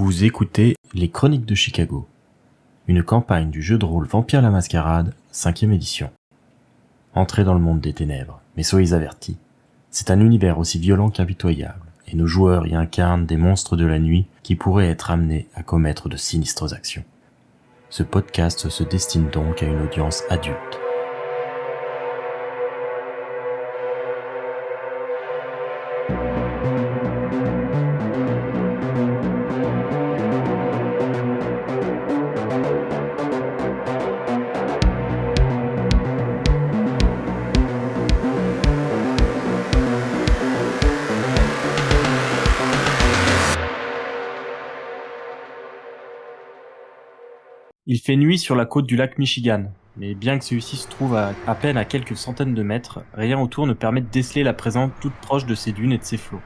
Vous écoutez Les Chroniques de Chicago, une campagne du jeu de rôle Vampire la Mascarade, 5e édition. Entrez dans le monde des ténèbres, mais soyez avertis, c'est un univers aussi violent qu'impitoyable, et nos joueurs y incarnent des monstres de la nuit qui pourraient être amenés à commettre de sinistres actions. Ce podcast se destine donc à une audience adulte. Il fait nuit sur la côte du lac Michigan, mais bien que celui-ci se trouve à peine à quelques centaines de mètres, rien autour ne permet de déceler la présence toute proche de ces dunes et de ces flots.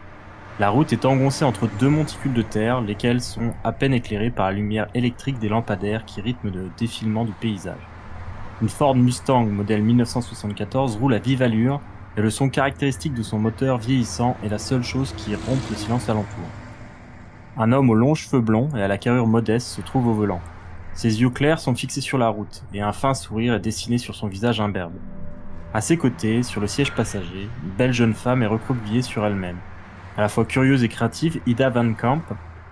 La route est engoncée entre deux monticules de terre, lesquels sont à peine éclairés par la lumière électrique des lampadaires qui rythment le défilement du paysage. Une Ford Mustang modèle 1974 roule à vive allure, et le son caractéristique de son moteur vieillissant est la seule chose qui rompt le silence alentour. Un homme aux longs cheveux blonds et à la carrure modeste se trouve au volant. Ses yeux clairs sont fixés sur la route, et un fin sourire est dessiné sur son visage imberbe. À ses côtés, sur le siège passager, une belle jeune femme est recroquevillée sur elle-même. À la fois curieuse et créative, Ida Van Camp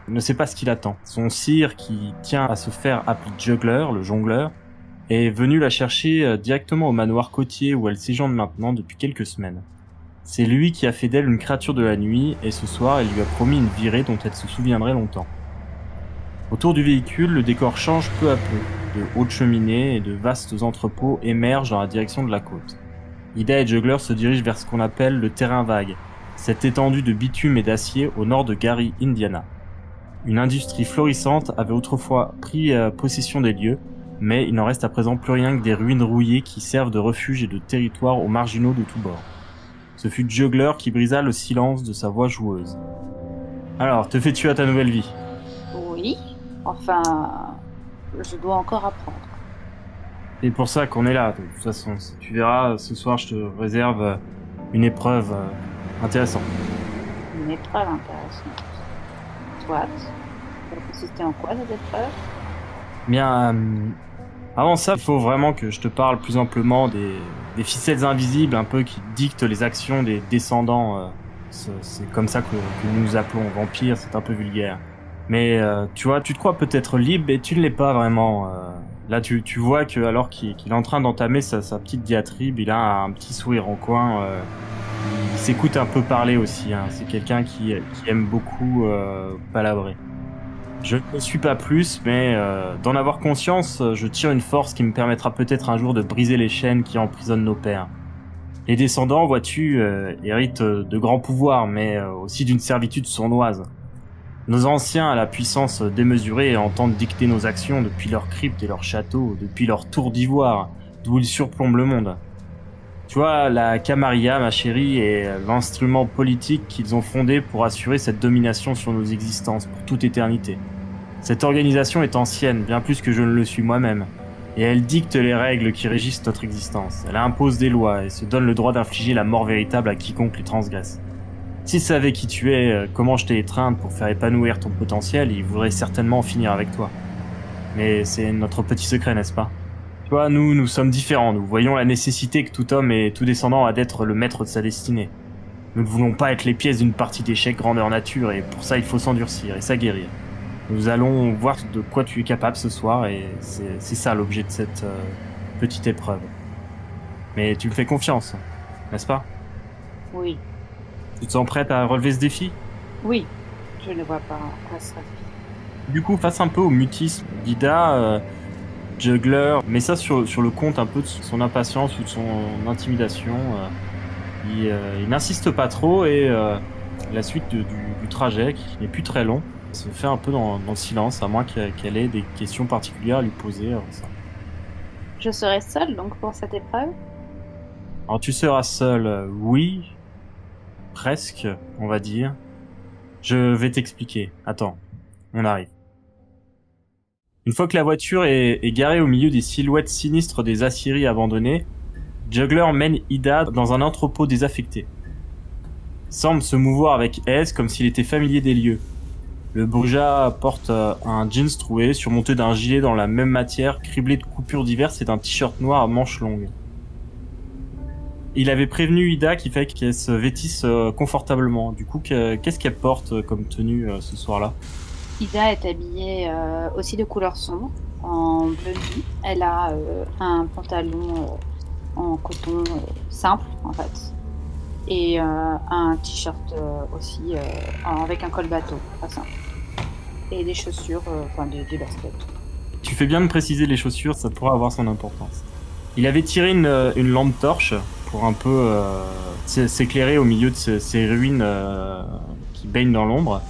ne sait pas ce qui l'attend. Son sire, qui tient à se faire appeler Juggler, le jongleur, est venu la chercher directement au manoir côtier où elle séjourne maintenant depuis quelques semaines. C'est lui qui a fait d'elle une créature de la nuit, et ce soir, elle lui a promis une virée dont elle se souviendrait longtemps. Autour du véhicule, le décor change peu à peu. De hautes cheminées et de vastes entrepôts émergent dans la direction de la côte. Ida et Juggler se dirigent vers ce qu'on appelle le terrain vague, cette étendue de bitume et d'acier au nord de Gary, Indiana. Une industrie florissante avait autrefois pris possession des lieux, mais il n'en reste à présent plus rien que des ruines rouillées qui servent de refuge et de territoire aux marginaux de tous bords. Ce fut Juggler qui brisa le silence de sa voix joueuse. « Alors, te fais-tu à ta nouvelle vie ?» Oui. Enfin, je dois encore apprendre. C'est pour ça qu'on est là, de toute façon. Tu verras, ce soir, je te réserve une épreuve intéressante. Une épreuve intéressante. Soit. Ça va consister en quoi, cette épreuve ? Bien, avant ça, il faut vraiment que je te parle plus amplement des ficelles invisibles, un peu, qui dictent les actions des descendants. C'est comme ça que nous nous appelons vampires, c'est un peu vulgaire. Mais tu vois, tu te crois peut-être libre et tu ne l'es pas vraiment. Là, tu vois que alors qu'il est en train d'entamer sa petite diatribe, il a un petit sourire en coin. Il s'écoute un peu parler aussi. Hein. C'est quelqu'un qui aime beaucoup palabrer. Je ne suis pas plus, mais d'en avoir conscience, je tire une force qui me permettra peut-être un jour de briser les chaînes qui emprisonnent nos pères. Les descendants, vois-tu, héritent de grands pouvoirs, mais aussi d'une servitude sournoise. Nos anciens à la puissance démesurée entendent dicter nos actions depuis leurs cryptes et leurs châteaux, depuis leurs tours d'ivoire, d'où ils surplombent le monde. Tu vois, la Camarilla, ma chérie, est l'instrument politique qu'ils ont fondé pour assurer cette domination sur nos existences pour toute éternité. Cette organisation est ancienne, bien plus que je ne le suis moi-même, et elle dicte les règles qui régissent notre existence. Elle impose des lois et se donne le droit d'infliger la mort véritable à quiconque les transgresse. S'ils savaient qui tu es, comment je t'ai étreinte pour faire épanouir ton potentiel, ils voudraient certainement en finir avec toi. Mais c'est notre petit secret, n'est-ce pas ? Tu vois, nous sommes différents, nous voyons la nécessité que tout homme et tout descendant a d'être le maître de sa destinée. Nous ne voulons pas être les pièces d'une partie d'échecs grandeur nature, et pour ça il faut s'endurcir et s'aguerrir. Nous allons voir de quoi tu es capable ce soir, et c'est ça l'objet de cette petite épreuve. Mais tu me fais confiance, n'est-ce pas ? Oui. Tu te sens prête à relever ce défi ? Oui. Je ne vois pas en quoi ça fait. Du coup, face un peu au mutisme d'Ida, Juggler met ça sur le compte un peu de son impatience ou de son intimidation. Il n'insiste pas trop et la suite du trajet, qui n'est plus très long, se fait un peu dans le silence, à moins qu'elle ait des questions particulières à lui poser. Je serai seule donc pour cette épreuve ? Alors tu seras seule, oui, presque, on va dire. Je vais t'expliquer. Attends, on arrive. Une fois que la voiture est garée au milieu des silhouettes sinistres des aciéries abandonnées, Juggler mène Ida dans un entrepôt désaffecté. semble se mouvoir avec aise comme s'il était familier des lieux. Le Bruja porte un jeans troué, surmonté d'un gilet dans la même matière, criblé de coupures diverses et d'un t-shirt noir à manches longues. Il avait prévenu Ida qu'il fallait qu'elle se vêtisse confortablement. Du coup, qu'est-ce qu'elle porte comme tenue ce soir-là? Ida est habillée aussi de couleur sombre, en bleu nuit. Elle a un pantalon en coton simple, en fait. Et un t-shirt aussi avec un col bateau, pas simple. Et des chaussures, des baskets. Tu fais bien de préciser les chaussures, ça pourrait avoir son importance. Il avait tiré une lampe torche pour un peu s'éclairer au milieu de ces ruines qui baignent dans l'ombre.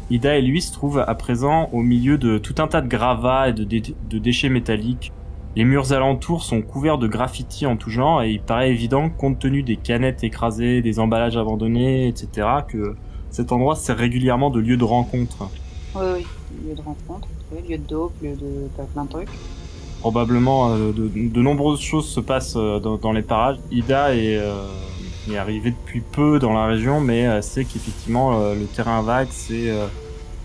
Ida et lui se trouvent à présent au milieu de tout un tas de gravats et de déchets métalliques. Les murs alentours sont couverts de graffitis en tout genre et il paraît évident, compte tenu des canettes écrasées, des emballages abandonnés, etc., que cet endroit sert régulièrement de lieu de rencontre. Oui, lieu de rencontre, lieu de dope, lieu de plein de trucs. Probablement de nombreuses choses se passent dans les parages. Ida est arrivée depuis peu dans la région, mais sait qu'effectivement le terrain vague, c'est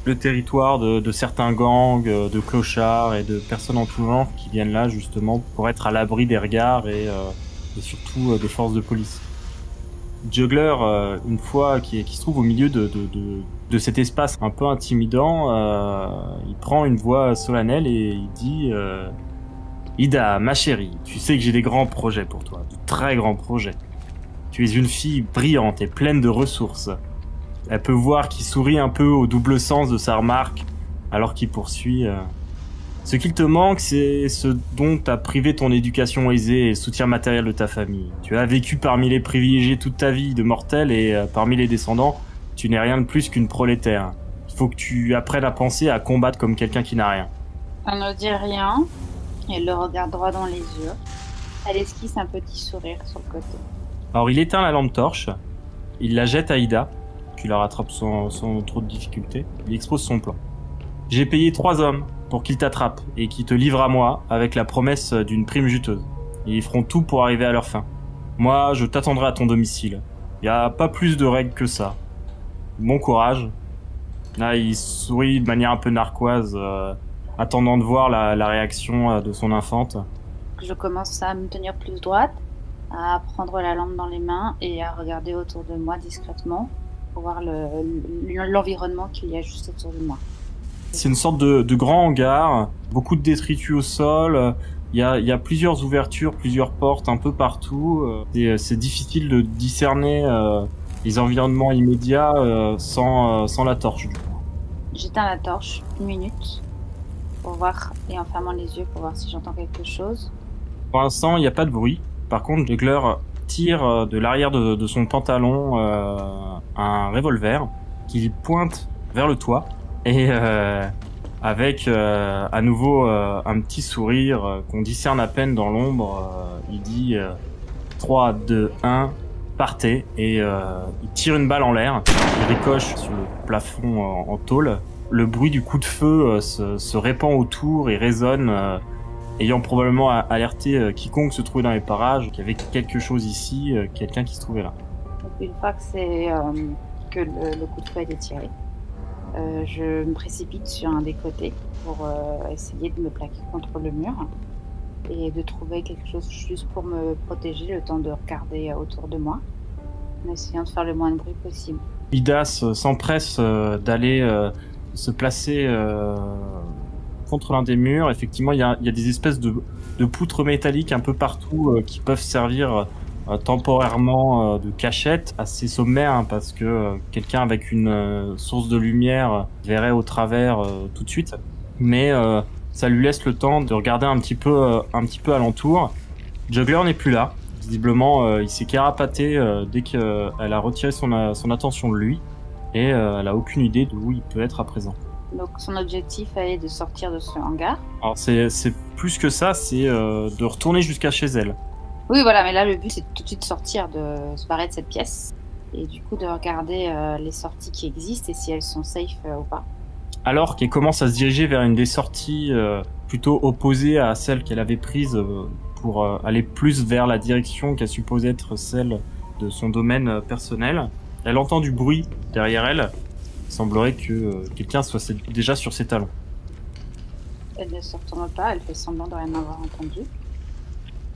le territoire de certains gangs, de clochards et de personnes en tout genre qui viennent là justement pour être à l'abri des regards et surtout des forces de police. Juggler, une fois qui se trouve au milieu de cet espace un peu intimidant, il prend une voix solennelle et il dit Ida, ma chérie, tu sais que j'ai des grands projets pour toi, de très grands projets. Tu es une fille brillante et pleine de ressources. Elle peut voir qu'il sourit un peu au double sens de sa remarque, alors qu'il poursuit. Ce qu'il te manque, c'est ce dont t'as privé ton éducation aisée et le soutien matériel de ta famille. Tu as vécu parmi les privilégiés toute ta vie de mortel et parmi les descendants, tu n'es rien de plus qu'une prolétaire. Il faut que tu apprennes à penser, à combattre comme quelqu'un qui n'a rien. Elle ne dit rien. Elle le regarde droit dans les yeux. Elle esquisse un petit sourire sur le côté. Alors il éteint la lampe torche, il la jette à Ida, qui la rattrape sans trop de difficulté. Il expose son plan. J'ai payé 3 hommes pour qu'ils t'attrapent et qui te livrent à moi avec la promesse d'une prime juteuse. Ils feront tout pour arriver à leur fin. Moi, je t'attendrai à ton domicile. Y a pas plus de règles que ça. Bon courage. Là, il sourit de manière un peu narquoise, attendant de voir la réaction de son infante. Je commence à me tenir plus droite, à prendre la lampe dans les mains et à regarder autour de moi discrètement pour voir l'environnement qu'il y a juste autour de moi. C'est une sorte de grand hangar, beaucoup de détritus au sol, il y a plusieurs ouvertures, plusieurs portes un peu partout. Et c'est difficile de discerner les environnements immédiats sans la torche. Du coup. J'éteins la torche 1 minute pour voir, et en fermant les yeux pour voir si j'entends quelque chose. Pour l'instant, il n'y a pas de bruit. Par contre, Juggler tire de l'arrière de son pantalon un revolver qu'il pointe vers le toit. Et avec à nouveau un petit sourire qu'on discerne à peine dans l'ombre, il dit 3, 2, 1, partez. Et il tire une balle en l'air, il ricoche sur le plafond en tôle. Le bruit du coup de feu se répand autour et résonne, ayant probablement alerté quiconque se trouvait dans les parages qu'il y avait quelque chose ici, quelqu'un qui se trouvait là. Donc une fois que le coup de feu a été tiré, je me précipite sur un des côtés pour essayer de me plaquer contre le mur et de trouver quelque chose juste pour me protéger, le temps de regarder autour de moi, en essayant de faire le moins de bruit possible. Idas s'empresse d'aller se placer contre l'un des murs. Effectivement, il y a des espèces de poutres métalliques un peu partout qui peuvent servir temporairement de cachette, assez sommaire hein, parce que quelqu'un avec une source de lumière verrait au travers tout de suite, mais ça lui laisse le temps de regarder un petit peu alentour. Juggler n'est plus là, visiblement il s'est carapaté dès qu'elle a retiré son attention de lui et elle a aucune idée d'où il peut être à présent. Donc son objectif est de sortir de ce hangar. Alors c'est plus que ça, c'est de retourner jusqu'à chez elle. Oui, voilà, mais là, le but, c'est tout de suite sortir, de se barrer de cette pièce. Et du coup, de regarder les sorties qui existent et si elles sont safe ou pas. Alors qu'elle commence à se diriger vers une des sorties plutôt opposée à celle qu'elle avait prise pour aller plus vers la direction qu'elle supposait être celle de son domaine personnel, elle entend du bruit derrière elle. Il semblerait que quelqu'un soit déjà sur ses talons. Elle ne se retourne pas, elle fait semblant de rien avoir entendu.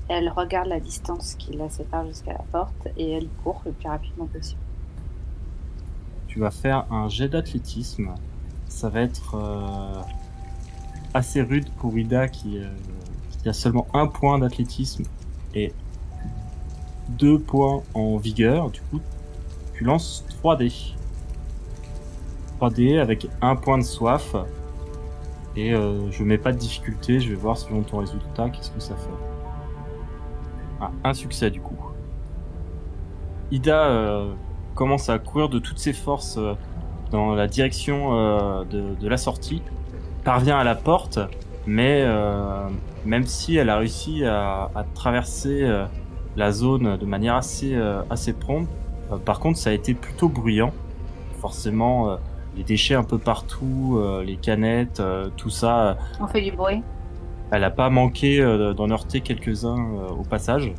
Elle regarde la distance qui la sépare jusqu'à la porte et elle court le plus rapidement possible. Tu vas faire un jet d'athlétisme. Ça va être assez rude pour Ida qui a seulement 1 point d'athlétisme et 2 points en vigueur. Du coup, tu lances 3 dés. 3 dés avec 1 point de soif. Et je mets pas de difficulté, je vais voir selon ton résultat, qu'est-ce que ça fait. Ah, un succès du coup. Ida commence à courir de toutes ses forces dans la direction de la sortie, parvient à la porte, mais même si elle a réussi à traverser la zone de manière assez prompte, par contre ça a été plutôt bruyant. Forcément, les déchets un peu partout, les canettes, tout ça. On fait du bruit. Elle a pas manqué d'en heurter quelques-uns au passage.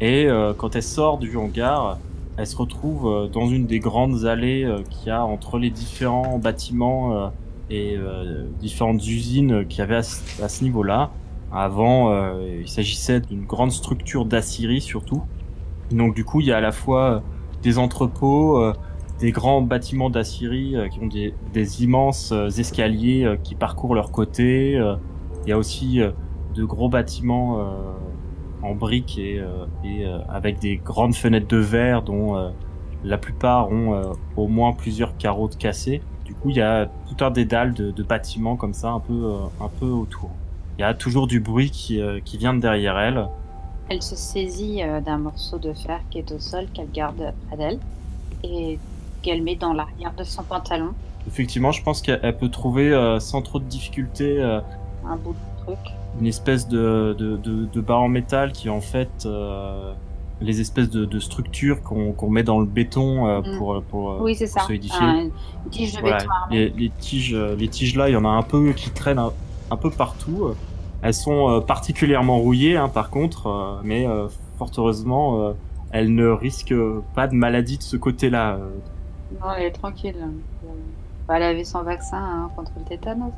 Et quand elle sort du hangar, elle se retrouve dans une des grandes allées qu'il y a entre les différents bâtiments et différentes usines qu'il y avait à ce niveau-là. Avant, il s'agissait d'une grande structure d'aciérie surtout. Donc du coup, il y a à la fois des entrepôts, des grands bâtiments d'aciérie qui ont des immenses escaliers qui parcourent leurs côtés. Il y a aussi de gros bâtiments en briques et avec des grandes fenêtres de verre dont la plupart ont au moins plusieurs carreaux de cassés. Du coup, il y a tout un dédale de bâtiments comme ça un peu autour. Il y a toujours du bruit qui vient de derrière elle. Elle se saisit d'un morceau de fer qui est au sol qu'elle garde près d'elle et qu'elle met dans l'arrière de son pantalon. Effectivement, je pense qu'elle peut trouver sans trop de difficulté un bout de truc. Une espèce de barre en métal qui est en fait les espèces de structures qu'on met dans le béton pour oui, c'est ça. Solidifier. Une tige de béton armée. Les tiges là, il y en a un peu qui traînent un peu partout. Elles sont particulièrement rouillées par contre, mais fort heureusement, elles ne risquent pas de maladie de ce côté-là. Non, elle est tranquille. Elle avait son vaccin contre le tétanos.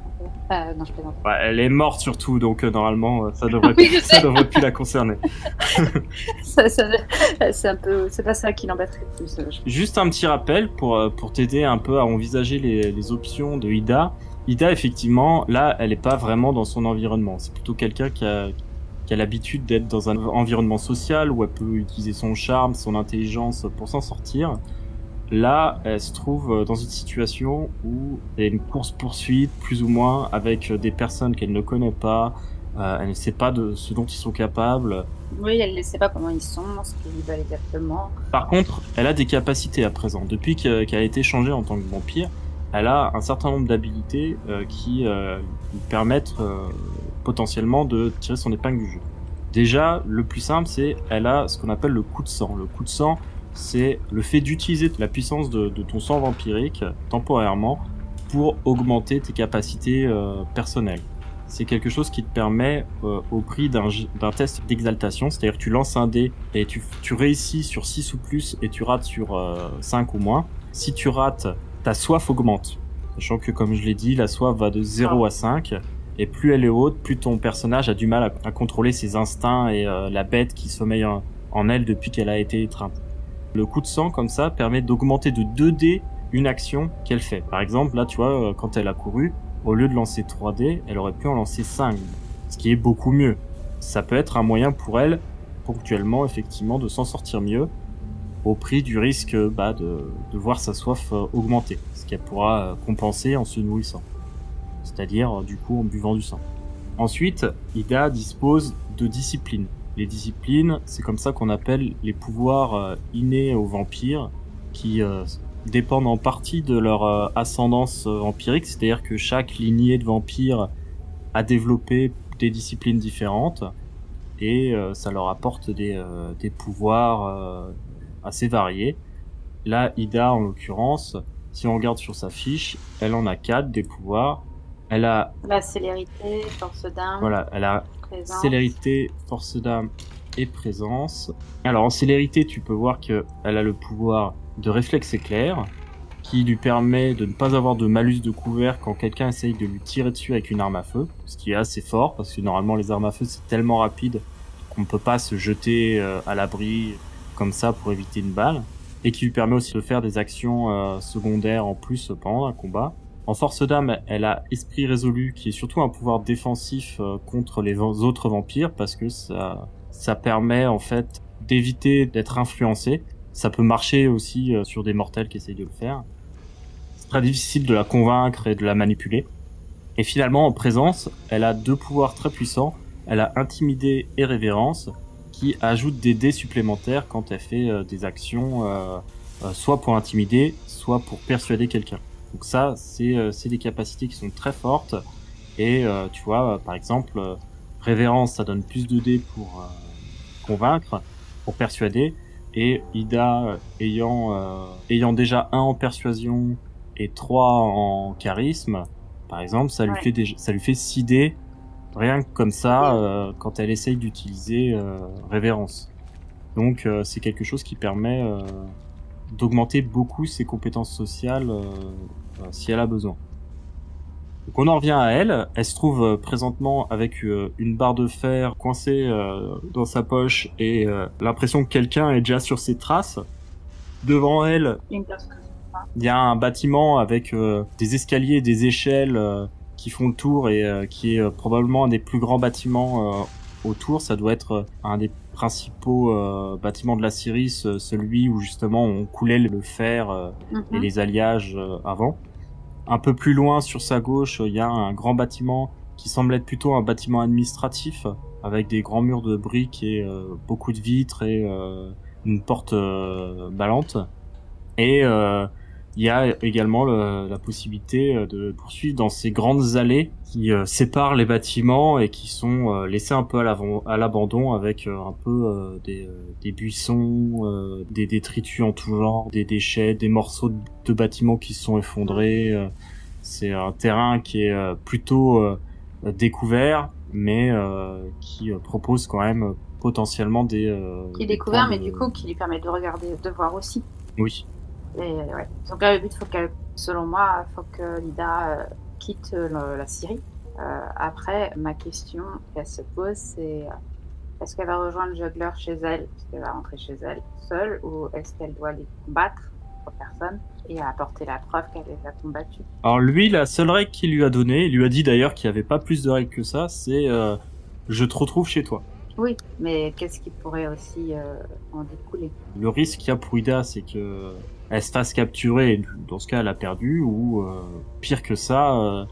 Non, je plaisante. Ouais, elle est morte surtout, donc normalement, ça devrait plus la concerner. C'est pas ça qui l'embêterait le plus. Juste un petit rappel pour t'aider un peu à envisager les options de Ida. Ida, effectivement, là, elle est pas vraiment dans son environnement. C'est plutôt quelqu'un qui a l'habitude d'être dans un environnement social où elle peut utiliser son charme, son intelligence pour s'en sortir. Là, elle se trouve dans une situation où il y a une course-poursuite, plus ou moins, avec des personnes qu'elle ne connaît pas. Elle ne sait pas de ce dont ils sont capables. Oui, elle ne sait pas comment ils sont, ce qu'ils veulent exactement. Par contre, elle a des capacités à présent. Depuis qu'elle a été changée en tant que vampire, elle a un certain nombre d'habilités qui lui permettent potentiellement de tirer son épingle du jeu. Déjà, le plus simple, c'est elle a ce qu'on appelle le coup de sang. Le coup de sang, c'est le fait d'utiliser la puissance de ton sang vampirique temporairement pour augmenter tes capacités personnelles. C'est quelque chose qui te permet au prix d'un test d'exaltation, c'est-à-dire que tu lances un dé et tu réussis sur 6 ou plus et tu rates sur 5 ou moins. Si tu rates, ta soif augmente. Sachant que, comme je l'ai dit, la soif va de 0 à 5 et plus elle est haute, plus ton personnage a du mal à contrôler ses instincts et la bête qui sommeille en elle depuis qu'elle a été étreinte. Le coup de sang, comme ça, permet d'augmenter de 2 dés une action qu'elle fait. Par exemple, là, tu vois, quand elle a couru, au lieu de lancer 3 dés, elle aurait pu en lancer 5, ce qui est beaucoup mieux. Ça peut être un moyen pour elle, ponctuellement, effectivement, de s'en sortir mieux, au prix du risque de voir sa soif augmenter, ce qu'elle pourra compenser en se nourrissant. C'est-à-dire, du coup, en buvant du sang. Ensuite, Ida dispose de disciplines. Les disciplines, c'est comme ça qu'on appelle les pouvoirs innés aux vampires, qui dépendent en partie de leur ascendance vampirique, c'est-à-dire que chaque lignée de vampires a développé des disciplines différentes, et ça leur apporte des pouvoirs assez variés. Là, Ida, en l'occurrence, si on regarde sur sa fiche, elle en a 4 des pouvoirs. Elle a la célérité, force d'âme. Voilà, elle a présence. Célérité, force d'âme et présence. Alors en célérité, tu peux voir que elle a le pouvoir de réflexe éclair, qui lui permet de ne pas avoir de malus de couvert quand quelqu'un essaye de lui tirer dessus avec une arme à feu, ce qui est assez fort parce que normalement les armes à feu c'est tellement rapide qu'on ne peut pas se jeter à l'abri comme ça pour éviter une balle, et qui lui permet aussi de faire des actions secondaires en plus pendant un combat. En force d'âme, elle a esprit résolu qui est surtout un pouvoir défensif contre les autres vampires parce que ça permet en fait d'éviter d'être influencé. Ça peut marcher aussi sur des mortels qui essayent de le faire. C'est très difficile de la convaincre et de la manipuler. Et finalement, en présence, elle a 2 pouvoirs très puissants. Elle a intimider et révérence, qui ajoutent des dés supplémentaires quand elle fait des actions, soit pour intimider, soit pour persuader quelqu'un. Donc ça, c'est des capacités qui sont très fortes. Et tu vois, par exemple, révérence, ça donne plus de dés pour convaincre, pour persuader. Et Ida, ayant déjà 1 en persuasion et 3 en charisme, par exemple, ça lui fait 6 dés, rien que comme ça, quand elle essaye d'utiliser révérence. Donc c'est quelque chose qui permet d'augmenter beaucoup ses compétences sociales si elle a besoin. Donc on en revient à elle. Elle se trouve présentement avec une barre de fer coincée dans sa poche et l'impression que quelqu'un est déjà sur ses traces. Devant elle, il y a un bâtiment avec des escaliers et des échelles qui font le tour et qui est probablement un des plus grands bâtiments autour. Ça doit être un des principaux bâtiments de la Syrie, celui où justement on coulait le fer et les alliages avant. Un peu plus loin, sur sa gauche, il y a un grand bâtiment qui semble être plutôt un bâtiment administratif, avec des grands murs de briques et beaucoup de vitres et une porte ballante. Et il y a également la possibilité de poursuivre dans ces grandes allées qui séparent les bâtiments et qui sont laissés un peu à l'abandon, avec un peu des buissons, des détritus en tout genre, des déchets, des morceaux de bâtiments qui se sont effondrés. C'est un terrain qui est plutôt découvert, mais qui propose quand même potentiellement des... qui est découvert, mais du coup qui lui permet de regarder, de voir aussi. Oui. Et ouais. Donc là, le but, selon moi, faut que Lida quitte la Syrie. Après, ma question qu'elle se pose, c'est est-ce qu'elle va rejoindre Juggler chez elle, est-ce qu'elle va rentrer chez elle seule, ou est-ce qu'elle doit les combattre pour personne et apporter la preuve qu'elle les a combattus? Alors lui, la seule règle qu'il lui a donnée, il lui a dit d'ailleurs qu'il n'y avait pas plus de règles que ça, c'est je te retrouve chez toi. Oui, mais qu'est-ce qui pourrait aussi en découler? Le risque qu'il y a pour Ida, c'est que elle se fasse capturer, et dans ce cas elle a perdu, ou pire que ça,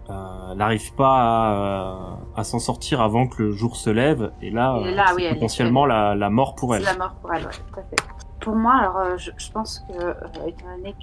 elle n'arrive pas à s'en sortir avant que le jour se lève, et là, c'est oui, potentiellement la mort pour elle. C'est la mort pour elle, ouais, tout à fait. Pour moi, alors je pense que, étant donné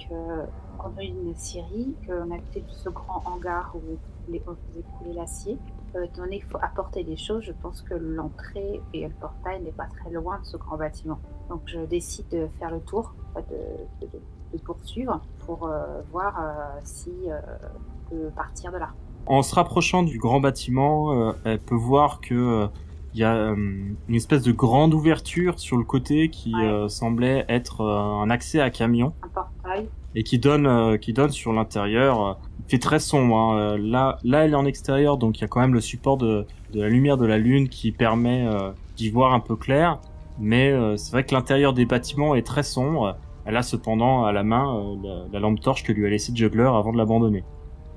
qu'on a eu une Syrie, qu'on a été ce grand hangar où on faisait couler l'acier, étant donné qu'il faut apporter des choses, je pense que l'entrée et le portail n'est pas très loin de ce grand bâtiment. Donc je décide de faire le tour, de poursuivre pour voir si on peut partir de là. En se rapprochant du grand bâtiment, elle peut voir que il y a une espèce de grande ouverture sur le côté qui semblait être un accès à camion. Un portail. Et qui donne sur l'intérieur. Il fait très sombre. Hein. Là, elle est en extérieur, donc il y a quand même le support de la lumière de la lune qui permet d'y voir un peu clair. Mais c'est vrai que l'intérieur des bâtiments est très sombre. Elle a cependant à la main la lampe torche que lui a laissé Juggler avant de l'abandonner.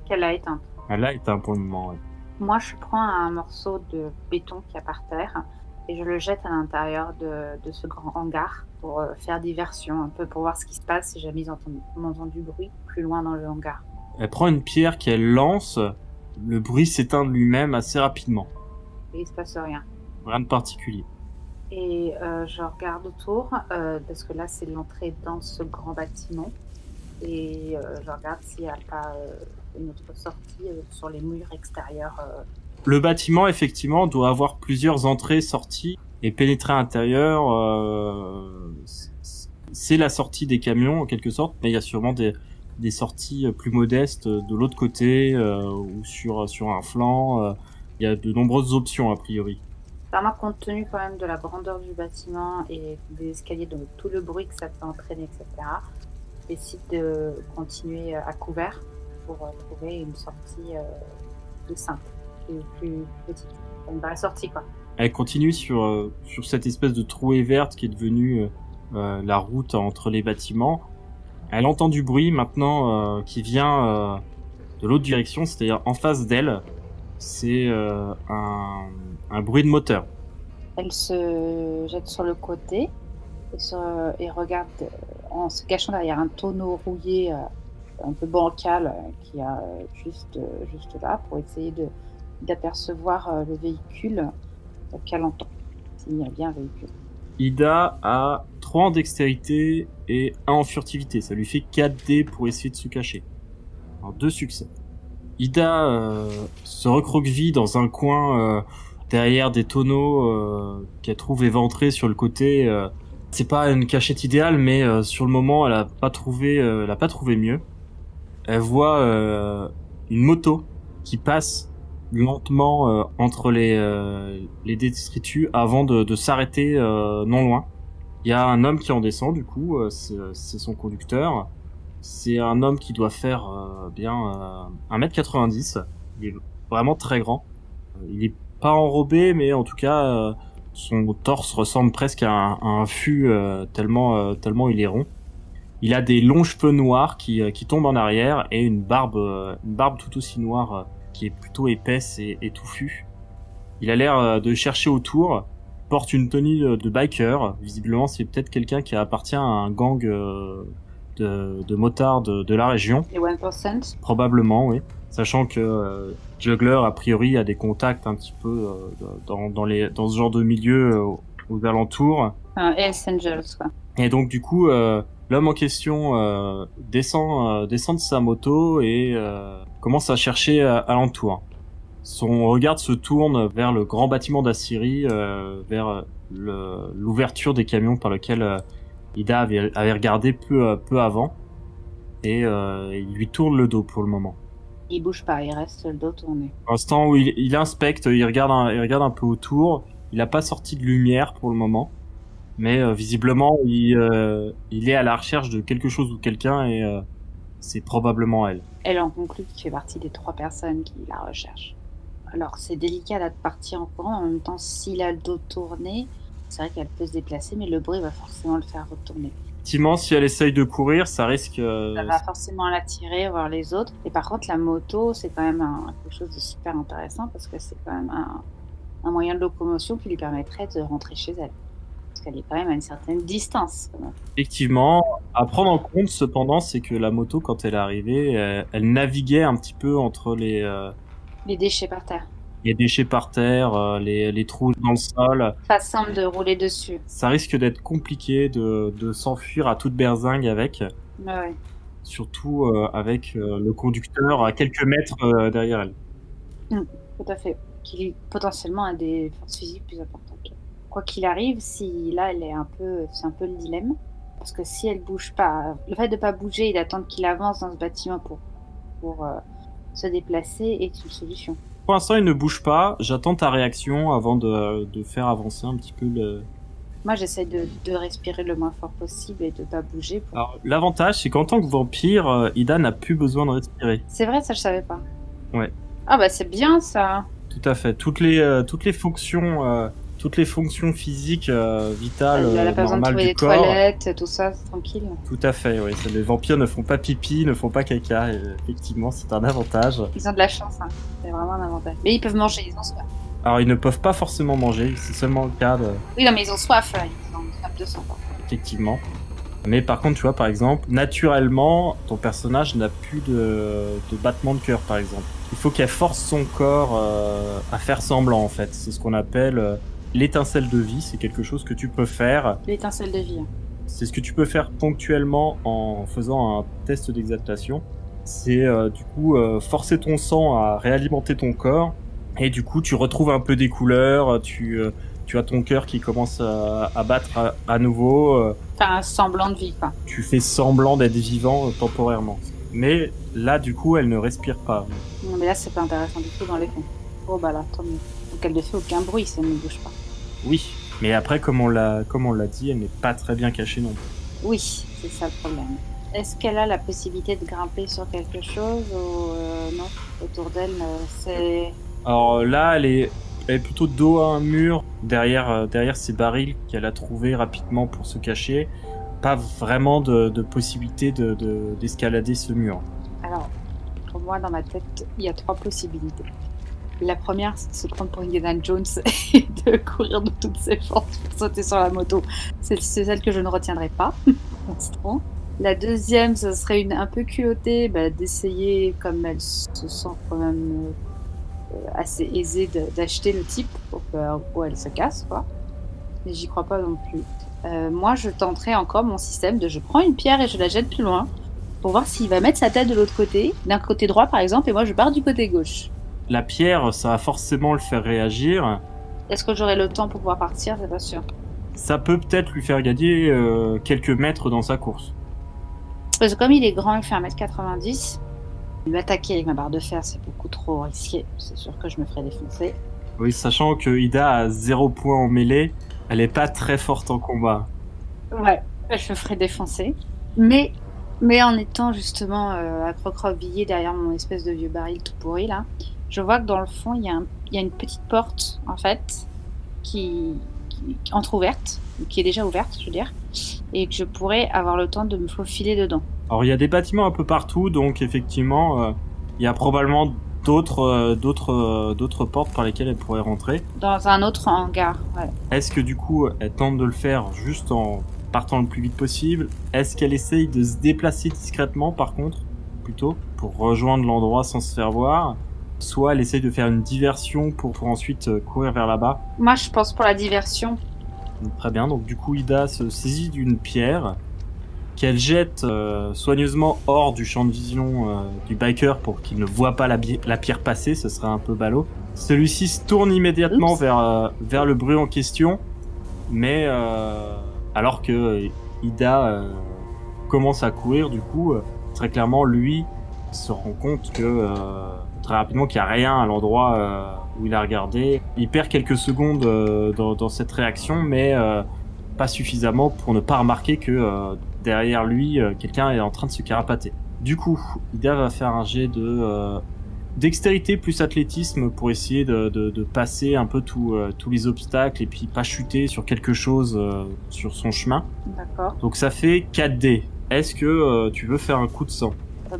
Qu'elle a éteinte. Elle l'a éteinte pour le moment, ouais. Moi, je prends un morceau de béton qu'il y a par terre et je le jette à l'intérieur de ce grand hangar pour faire diversion, un peu pour voir ce qui se passe si jamais on entend du bruit plus loin dans le hangar. Elle prend une pierre qu'elle lance, le bruit s'éteint de lui-même assez rapidement. Et il se passe rien. Rien de particulier. Et je regarde autour, parce que là c'est l'entrée dans ce grand bâtiment. Et je regarde s'il n'y a pas une autre sortie sur les murs extérieurs. Le bâtiment, effectivement, doit avoir plusieurs entrées-sorties. Et pénétrer à l'intérieur, c'est la sortie des camions, en quelque sorte. Mais il y a sûrement des sorties plus modestes de l'autre côté ou sur un flanc. Il y a de nombreuses options, a priori. Vraiment, compte tenu quand même de la grandeur du bâtiment et des escaliers, donc tout le bruit que ça peut entraîner, etc., décide de continuer à couvert pour trouver une sortie plus simple, plus petite. Une vraie sortie, quoi. Elle continue sur cette espèce de trouée verte qui est devenue la route entre les bâtiments. Elle entend du bruit maintenant qui vient de l'autre direction, c'est-à-dire en face d'elle. C'est un bruit de moteur. Elle se jette sur le côté et regarde en se cachant derrière un tonneau rouillé un peu bancal qui a juste là pour essayer d'apercevoir le véhicule qu'elle entend, s'il y a bien un véhicule. Ida a 3 en dextérité et 1 en furtivité. Ça lui fait 4 dés pour essayer de se cacher. Alors 2 succès. Ida se recroqueville dans un coin derrière des tonneaux qu'elle trouve éventrés sur le côté. C'est pas une cachette idéale, mais sur le moment, elle a pas trouvé mieux. Elle voit une moto qui passe lentement entre les détritus avant de s'arrêter non loin. Il y a un homme qui en descend, du coup, c'est son conducteur. C'est un homme qui doit faire bien 1m90. Il est vraiment très grand. Il est pas enrobé, mais en tout cas, son torse ressemble presque à un fût tellement il est rond. Il a des longs cheveux noirs qui tombent en arrière et une barbe tout aussi noire qui est plutôt épaisse et touffue. Il a l'air de chercher autour. Porte une tenue de biker. Visiblement, c'est peut-être quelqu'un qui appartient à un gang de motards de la région. Les 1%. Probablement, oui. Sachant que Juggler, a priori, a des contacts un petit peu dans ce genre de milieu aux alentours. Hells Angels, quoi. Et donc, du coup, l'homme en question descend de sa moto et commence à chercher alentour. Son regard se tourne vers le grand bâtiment d'Assyrie, vers l'ouverture des camions par lequel Ida avait regardé peu avant, et il lui tourne le dos pour le moment. Il bouge pas, il reste le dos tourné. Pour l'instant où il inspecte, il regarde un peu autour. Il n'a pas sorti de lumière pour le moment, mais visiblement il est à la recherche de quelque chose ou quelqu'un, et c'est probablement elle. Elle en conclut qu'il fait partie des 3 personnes qui la recherchent. Alors c'est délicat de partir en courant, en même temps s'il a le dos tourné, c'est vrai qu'elle peut se déplacer, mais le bruit va forcément le faire retourner. Effectivement, si elle essaye de courir, ça risque... Ça va forcément l'attirer, voir les autres. Et par contre, la moto, c'est quand même quelque chose de super intéressant parce que c'est quand même un moyen de locomotion qui lui permettrait de rentrer chez elle. Parce qu'elle est quand même à une certaine distance. Quand même. Effectivement, à prendre en compte cependant, c'est que la moto, quand elle est arrivée, elle naviguait un petit peu entre les déchets par terre. Les déchets par terre, les trous dans le sol. Pas simple de rouler dessus. Ça risque d'être compliqué de s'enfuir à toute berzingue avec. Ouais. Surtout avec le conducteur à quelques mètres derrière elle. Tout à fait. Qui potentiellement a des forces physiques plus importantes. Quoi qu'il arrive, si là c'est un peu le dilemme. Parce que si elle bouge pas, le fait de pas bouger et d'attendre qu'il avance dans ce bâtiment pour se déplacer est une solution. Pour l'instant, il ne bouge pas. J'attends ta réaction avant de faire avancer un petit peu le... Moi, j'essaie de respirer le moins fort possible et de pas bouger. Alors, l'avantage, c'est qu'en tant que vampire, Ida n'a plus besoin de respirer. C'est vrai, ça je savais pas. Ouais. Ah bah c'est bien ça. Tout à fait. Toutes les fonctions physiques vitales elle a pas besoin de normales trouver du des corps. toilettes, tout ça, c'est tranquille. Tout à fait, oui. Les vampires ne font pas pipi, ne font pas caca. Et effectivement, c'est un avantage. Ils ont de la chance, hein. C'est vraiment un avantage. Mais ils peuvent manger, ils ont soif. Alors, ils ne peuvent pas forcément manger. C'est seulement le cas de... Oui, non, mais ils ont soif. Ils ont soif de sang. Effectivement. Mais par contre, tu vois, par exemple, naturellement, ton personnage n'a plus de battement de cœur, par exemple. Il faut qu'elle force son corps à faire semblant, en fait. C'est ce qu'on appelle l'étincelle de vie. C'est quelque chose que tu peux faire. L'étincelle de vie. C'est ce que tu peux faire ponctuellement en faisant un test d'exaltation. C'est du coup forcer ton sang à réalimenter ton corps. Et du coup, tu retrouves un peu des couleurs. Tu as ton cœur qui commence à battre à nouveau. Enfin, un semblant de vie, quoi. Tu fais semblant d'être vivant temporairement. Mais là, du coup, elle ne respire pas. Non, mais là, c'est pas intéressant du tout dans les faits. Oh, bah là, tant mieux. Donc, elle ne fait aucun bruit si elle ne bouge pas. Oui, mais après, comme on l'a dit, elle n'est pas très bien cachée non plus. Oui, c'est ça le problème. Est-ce qu'elle a la possibilité de grimper sur quelque chose ou non? Autour d'elle, c'est... Alors là, elle est plutôt dos à un mur, derrière ces barils qu'elle a trouvés rapidement pour se cacher. Pas vraiment de possibilité d'escalader ce mur. Alors, pour moi, dans ma tête, il y a 3 possibilités. La première, c'est de se prendre pour Indiana Jones et de courir de toutes ses forces pour sauter sur la moto. C'est celle que je ne retiendrai pas, pour l'instant. La deuxième, ce serait un peu culottée, d'essayer, comme elle se sent quand même assez aisée, d'acheter le type pour qu'elle se casse, quoi. Mais j'y crois pas non plus. Moi, je tenterai encore mon système de je prends une pierre et je la jette plus loin pour voir s'il va mettre sa tête de l'autre côté, d'un côté droit par exemple, et moi je pars du côté gauche. La pierre, ça va forcément le faire réagir. Est-ce que j'aurai le temps pour pouvoir partir? C'est pas sûr. Ça peut peut-être lui faire gagner quelques mètres dans sa course. Parce que comme il est grand, il fait 1m90, lui attaquer avec ma barre de fer, c'est beaucoup trop risqué. C'est sûr que je me ferai défoncer. Oui, sachant que Ida a 0 point en mêlée, elle est pas très forte en combat. Ouais, je me ferai défoncer. Mais en étant justement accroquevillé derrière mon espèce de vieux baril tout pourri là, je vois que dans le fond, il y a une petite porte, en fait, qui entrouverte, qui est déjà ouverte, je veux dire, et que je pourrais avoir le temps de me faufiler dedans. Alors, il y a des bâtiments un peu partout, donc effectivement, il y a probablement d'autres portes par lesquelles elle pourrait rentrer. Dans un autre hangar, ouais. Est-ce que du coup, elle tente de le faire juste en partant le plus vite possible? Est-ce qu'elle essaye de se déplacer discrètement, par contre, plutôt, pour rejoindre l'endroit sans se faire voir? Soit elle essaye de faire une diversion pour ensuite courir vers là-bas. Moi, je pense pour la diversion. Très bien, donc du coup, Ida se saisit d'une pierre qu'elle jette soigneusement hors du champ de vision du biker pour qu'il ne voit pas la pierre passer, ce serait un peu ballot. Celui-ci se tourne immédiatement vers le bruit en question, mais alors que Ida commence à courir, du coup, très clairement, lui se rend compte que très rapidement qu'il n'y a rien à l'endroit où il a regardé. Il perd quelques secondes dans cette réaction, mais pas suffisamment pour ne pas remarquer que derrière lui, quelqu'un est en train de se carapater. Du coup, Ida va faire un jet de dextérité plus athlétisme pour essayer de passer un peu tous les obstacles et puis pas chuter sur quelque chose sur son chemin. D'accord. Donc ça fait 4 dés. Est-ce que tu veux faire un coup de sang?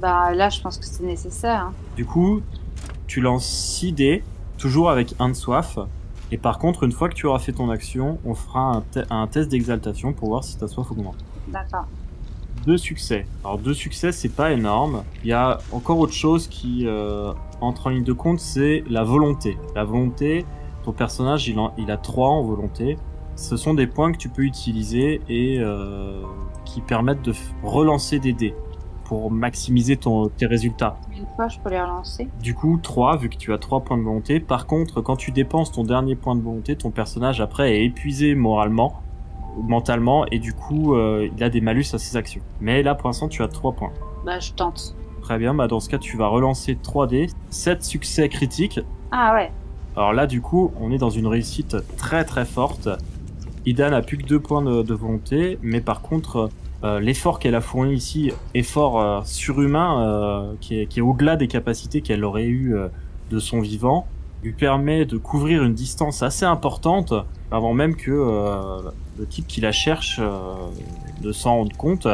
Là, je pense que c'est nécessaire. Hein. Du coup, tu lances 6 dés, toujours avec 1 de soif. Et par contre, une fois que tu auras fait ton action, on fera un test d'exaltation pour voir si ta soif augmente. D'accord. 2 succès. Alors 2 succès, c'est pas énorme. Il y a encore autre chose qui entre en ligne de compte, c'est la volonté. La volonté, ton personnage, il a 3 en volonté. Ce sont des points que tu peux utiliser et qui permettent de relancer des dés pour maximiser tes résultats. Une fois, je peux les relancer. Du coup, 3, vu que tu as 3 points de volonté. Par contre, quand tu dépenses ton dernier point de volonté, ton personnage, après, est épuisé mentalement, et du coup, il a des malus à ses actions. Mais là, pour l'instant, tu as 3 points. Je tente. Très bien, dans ce cas, tu vas relancer 3 dés. 7 succès critiques. Ah ouais. Alors là, du coup, on est dans une réussite très très forte. Ida n'a plus que 2 points de volonté, mais par contre... l'effort qu'elle a fourni ici, effort surhumain, qui est au-delà des capacités qu'elle aurait eues de son vivant, lui permet de couvrir une distance assez importante avant même que le type qui la cherche ne s'en rende compte.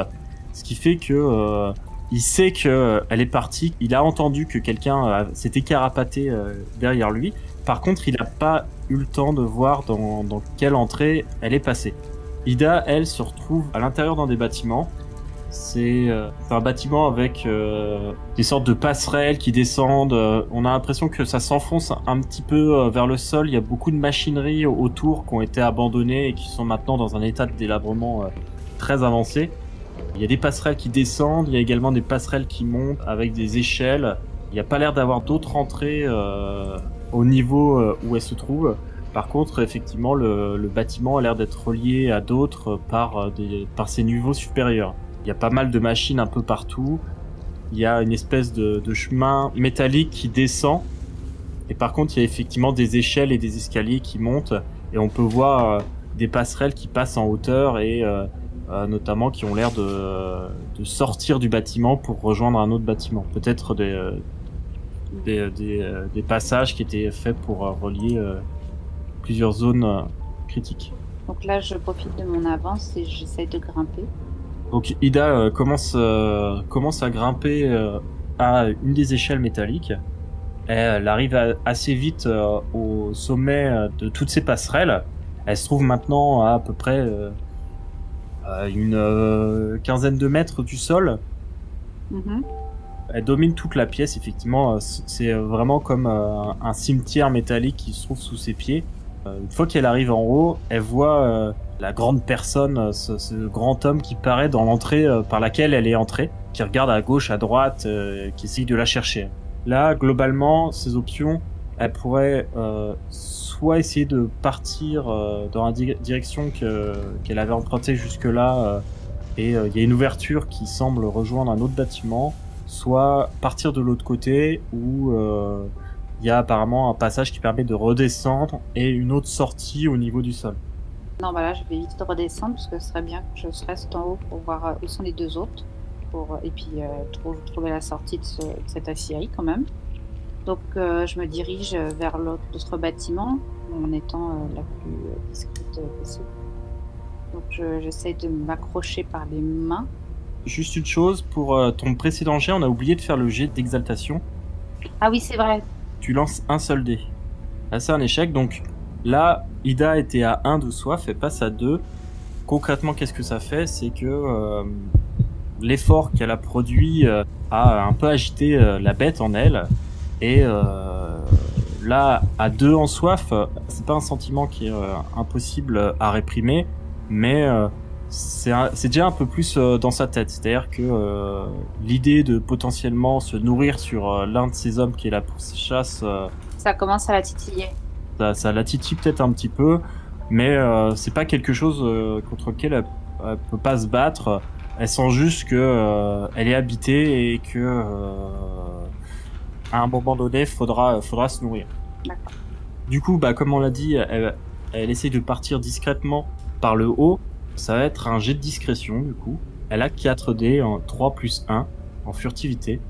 Ce qui fait que il sait que elle est partie. Il a entendu que quelqu'un s'était carapaté derrière lui. Par contre, il n'a pas eu le temps de voir dans quelle entrée elle est passée. Ida, elle, se retrouve à l'intérieur d'un des bâtiments. C'est un bâtiment avec des sortes de passerelles qui descendent. On a l'impression que ça s'enfonce un petit peu vers le sol. Il y a beaucoup de machineries autour qui ont été abandonnées et qui sont maintenant dans un état de délabrement très avancé. Il y a des passerelles qui descendent, il y a également des passerelles qui montent avec des échelles. Il n'y a pas l'air d'avoir d'autres entrées au niveau où elles se trouvent. Par contre, effectivement, le bâtiment a l'air d'être relié à d'autres par ses niveaux supérieurs. Il y a pas mal de machines un peu partout. Il y a une espèce de chemin métallique qui descend. Et par contre, il y a effectivement des échelles et des escaliers qui montent. Et on peut voir des passerelles qui passent en hauteur et notamment qui ont l'air de sortir du bâtiment pour rejoindre un autre bâtiment. Peut-être des passages qui étaient faits pour relier plusieurs zones critiques. Donc là, je profite de mon avance et j'essaye de grimper. Donc Ida commence à grimper à une des échelles métalliques. Elle arrive assez vite au sommet de toutes ces passerelles. Elle se trouve maintenant à peu près une quinzaine de mètres du sol. Mhm. Elle domine toute la pièce, effectivement. C'est vraiment comme un cimetière métallique qui se trouve sous ses pieds. Une fois qu'elle arrive en haut, elle voit la grande personne, ce grand homme qui paraît dans l'entrée par laquelle elle est entrée, qui regarde à gauche, à droite, qui essaye de la chercher. Là, globalement, ces options, elle pourrait soit essayer de partir dans la direction qu'elle avait empruntée jusque-là, et il y a une ouverture qui semble rejoindre un autre bâtiment, soit partir de l'autre côté où il y a apparemment un passage qui permet de redescendre et une autre sortie au niveau du sol. Non, bah là, je vais vite redescendre parce que ce serait bien que je reste en haut pour voir où sont les deux autres. Et puis trouver la sortie de cette aciérie quand même. Donc je me dirige vers l'autre bâtiment en étant la plus discrète possible. Donc j'essaie de m'accrocher par les mains. Juste une chose, pour ton précédent jet, on a oublié de faire le jet d'exaltation. Ah oui, c'est vrai. Tu lances un seul dé. Là, c'est un échec, donc là, Ida était à 1 de soif, elle passe à 2. Concrètement, qu'est-ce que ça fait? C'est que l'effort qu'elle a produit a un peu agité la bête en elle. Et là, à 2 en soif, c'est pas un sentiment qui est impossible à réprimer, mais c'est déjà un peu plus dans sa tête. C'est-à-dire que l'idée de potentiellement se nourrir sur l'un de ces hommes qui est là pour ses chasses, ça commence à la titiller. Ça la titille peut-être un petit peu, mais c'est pas quelque chose contre lequel elle peut pas se battre. Elle sent juste que elle est habitée et que à un moment donné, faudra se nourrir. D'accord. Du coup, comme on l'a dit, elle essaie de partir discrètement par le haut. Ça va être un jet de discrétion, du coup. Elle a 4 dés en 3 plus 1 en furtivité.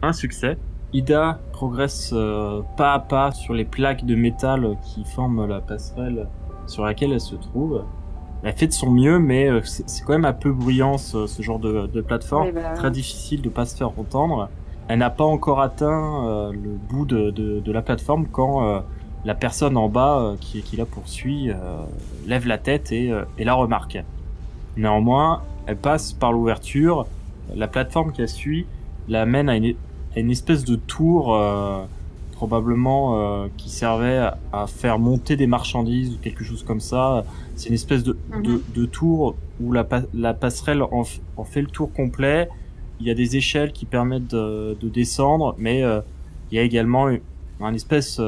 Un succès. Ida progresse pas à pas sur les plaques de métal qui forment la passerelle sur laquelle elle se trouve. Elle fait de son mieux, mais c'est quand même un peu bruyant ce genre de plateforme. Oui, Très difficile de pas se faire entendre. Elle n'a pas encore atteint le bout de la plateforme quand la personne en bas qui la poursuit lève la tête et la remarque. Néanmoins, elle passe par l'ouverture. La plateforme qu'elle suit la mène à une espèce de tour probablement qui servait à faire monter des marchandises ou quelque chose comme ça. C'est une espèce de tour où la passerelle en fait le tour complet. Il y a des échelles qui permettent de descendre, mais il y a également un espèce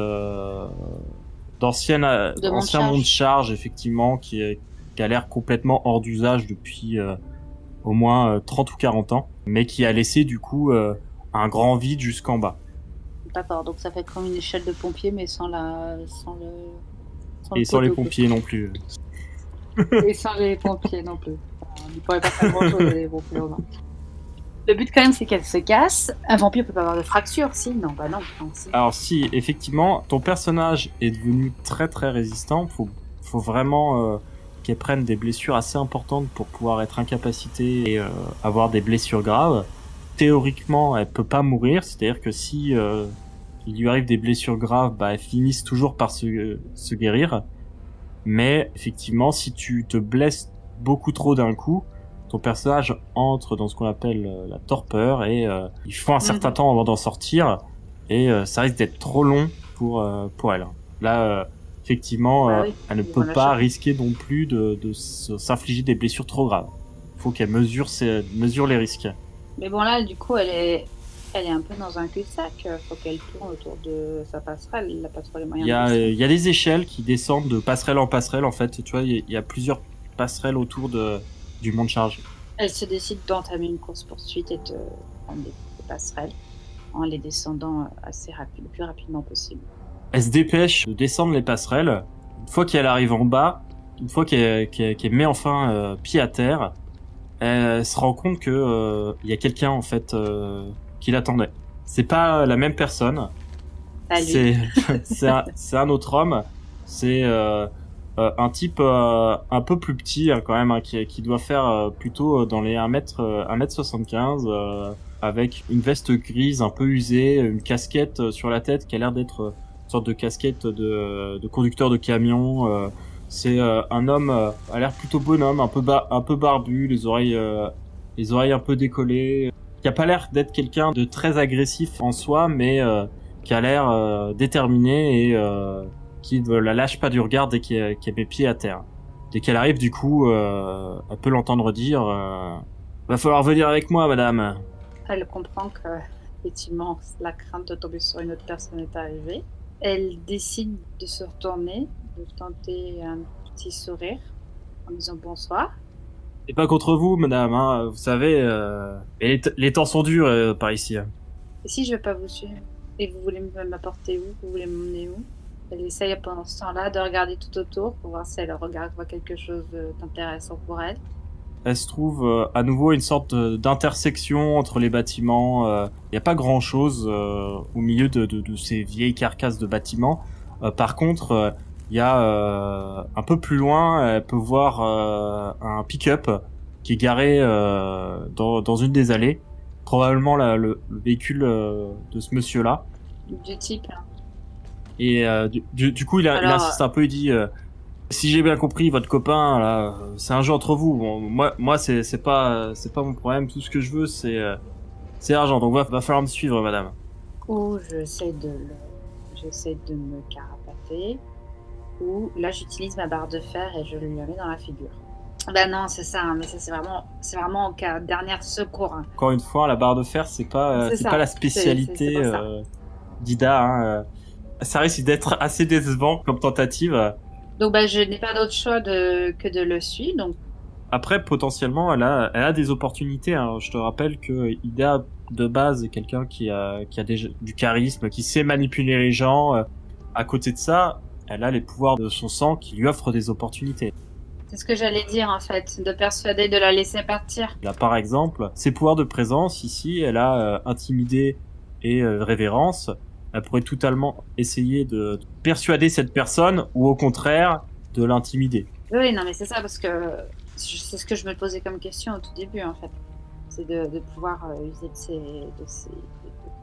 ancien monte de charge, effectivement, qui a l'air complètement hors d'usage depuis au moins 30 ou 40 ans, mais qui a laissé du coup un grand vide jusqu'en bas. D'accord, donc ça fait comme une échelle de pompier, mais sans les pompiers non plus. Et sans les pompiers non plus. On ne pourrait pas faire grand-chose les pompiers. Le but quand même, c'est qu'elle se casse. Un vampire peut pas avoir de fracture, si? Non, bah non. Si. Alors si, effectivement, ton personnage est devenu très très résistant. Faut vraiment qu'elle prenne des blessures assez importantes pour pouvoir être incapacitée et avoir des blessures graves. Théoriquement, elle peut pas mourir, c'est-à-dire que si il lui arrive des blessures graves, elles finissent toujours par se guérir. Mais effectivement, si tu te blesses beaucoup trop d'un coup, ton personnage entre dans ce qu'on appelle la torpeur et il faut un certain temps avant d'en sortir et ça risque d'être trop long pour elle. Là, effectivement, elle ne peut pas risquer non plus de s'infliger des blessures trop graves. Il faut qu'elle mesure les risques. Mais bon là, du coup, elle est un peu dans un cul-de-sac. Faut qu'elle tourne autour de sa passerelle. Elle n'a pas trop les moyens. Il y a des échelles qui descendent de passerelle en passerelle. En fait, tu vois, il y a plusieurs passerelles autour du mont de charge. Elle se décide d'entamer une course-poursuite et de prendre des passerelles en les descendant le plus rapidement possible. Elle se dépêche de descendre les passerelles. Une fois qu'elle arrive en bas, une fois qu'elle met enfin pied à terre, elle se rend compte que il y a quelqu'un en fait qui l'attendait. C'est pas la même personne. Salut. C'est c'est un autre homme. C'est un type un peu plus petit hein, quand même, hein, qui doit faire plutôt dans les 1m75, avec une veste grise un peu usée, une casquette sur la tête qui a l'air d'être une sorte de casquette de conducteur de camion. C'est un homme a l'air plutôt bonhomme, un peu barbu, les oreilles un peu décollées, qui a pas l'air d'être quelqu'un de très agressif en soi, mais qui a l'air déterminé et qui ne la lâche pas du regard dès qu'elle met pied à terre. Dès qu'elle arrive, du coup, elle peut l'entendre dire va falloir venir avec moi, madame. Elle comprend que, effectivement, la crainte de tomber sur une autre personne est arrivée. Elle décide de se retourner, de tenter un petit sourire en disant bonsoir. C'est pas contre vous, madame, hein, vous savez, les temps sont durs par ici. Et si je veux pas vous suivre? Et vous voulez m'apporter où? Vous voulez m'emmener où? Elle essaye pendant ce temps-là de regarder tout autour pour voir si elle voit quelque chose d'intéressant pour elle. Elle se trouve à nouveau une sorte d'intersection entre les bâtiments. Il n'y a pas grand-chose au milieu de ces vieilles carcasses de bâtiments. Par contre, il y a un peu plus loin, elle peut voir un pick-up qui est garé dans une des allées. Probablement le véhicule de ce monsieur-là. Du type. Et du coup, il insiste un peu, il dit si j'ai bien compris, votre copain là, c'est un jeu entre vous. Bon, moi c'est pas mon problème. Tout ce que je veux, c'est l'argent. Donc va falloir me suivre, madame. Ou j'essaie de me carapater, ou là j'utilise ma barre de fer et je lui la mets dans la figure. Bah non, c'est ça, hein, mais ça c'est vraiment en cas dernier secours. Hein. Encore une fois, la barre de fer, c'est pas la spécialité d'Ida. Hein. Ça risque d'être assez décevant comme tentative. Donc bah je n'ai pas d'autre choix que de le suivre. Donc après, potentiellement, elle a des opportunités. Hein. Je te rappelle que Ida de base est quelqu'un qui a déjà du charisme, qui sait manipuler les gens. À côté de ça, elle a les pouvoirs de son sang qui lui offrent des opportunités. C'est ce que j'allais dire en fait, de persuader de la laisser partir. Là, par exemple, ses pouvoirs de présence ici, elle a intimidé et révérence. Elle pourrait totalement essayer de persuader cette personne ou au contraire de l'intimider. Oui, non mais c'est ça parce que c'est ce que je me posais comme question au tout début en fait. C'est de pouvoir user de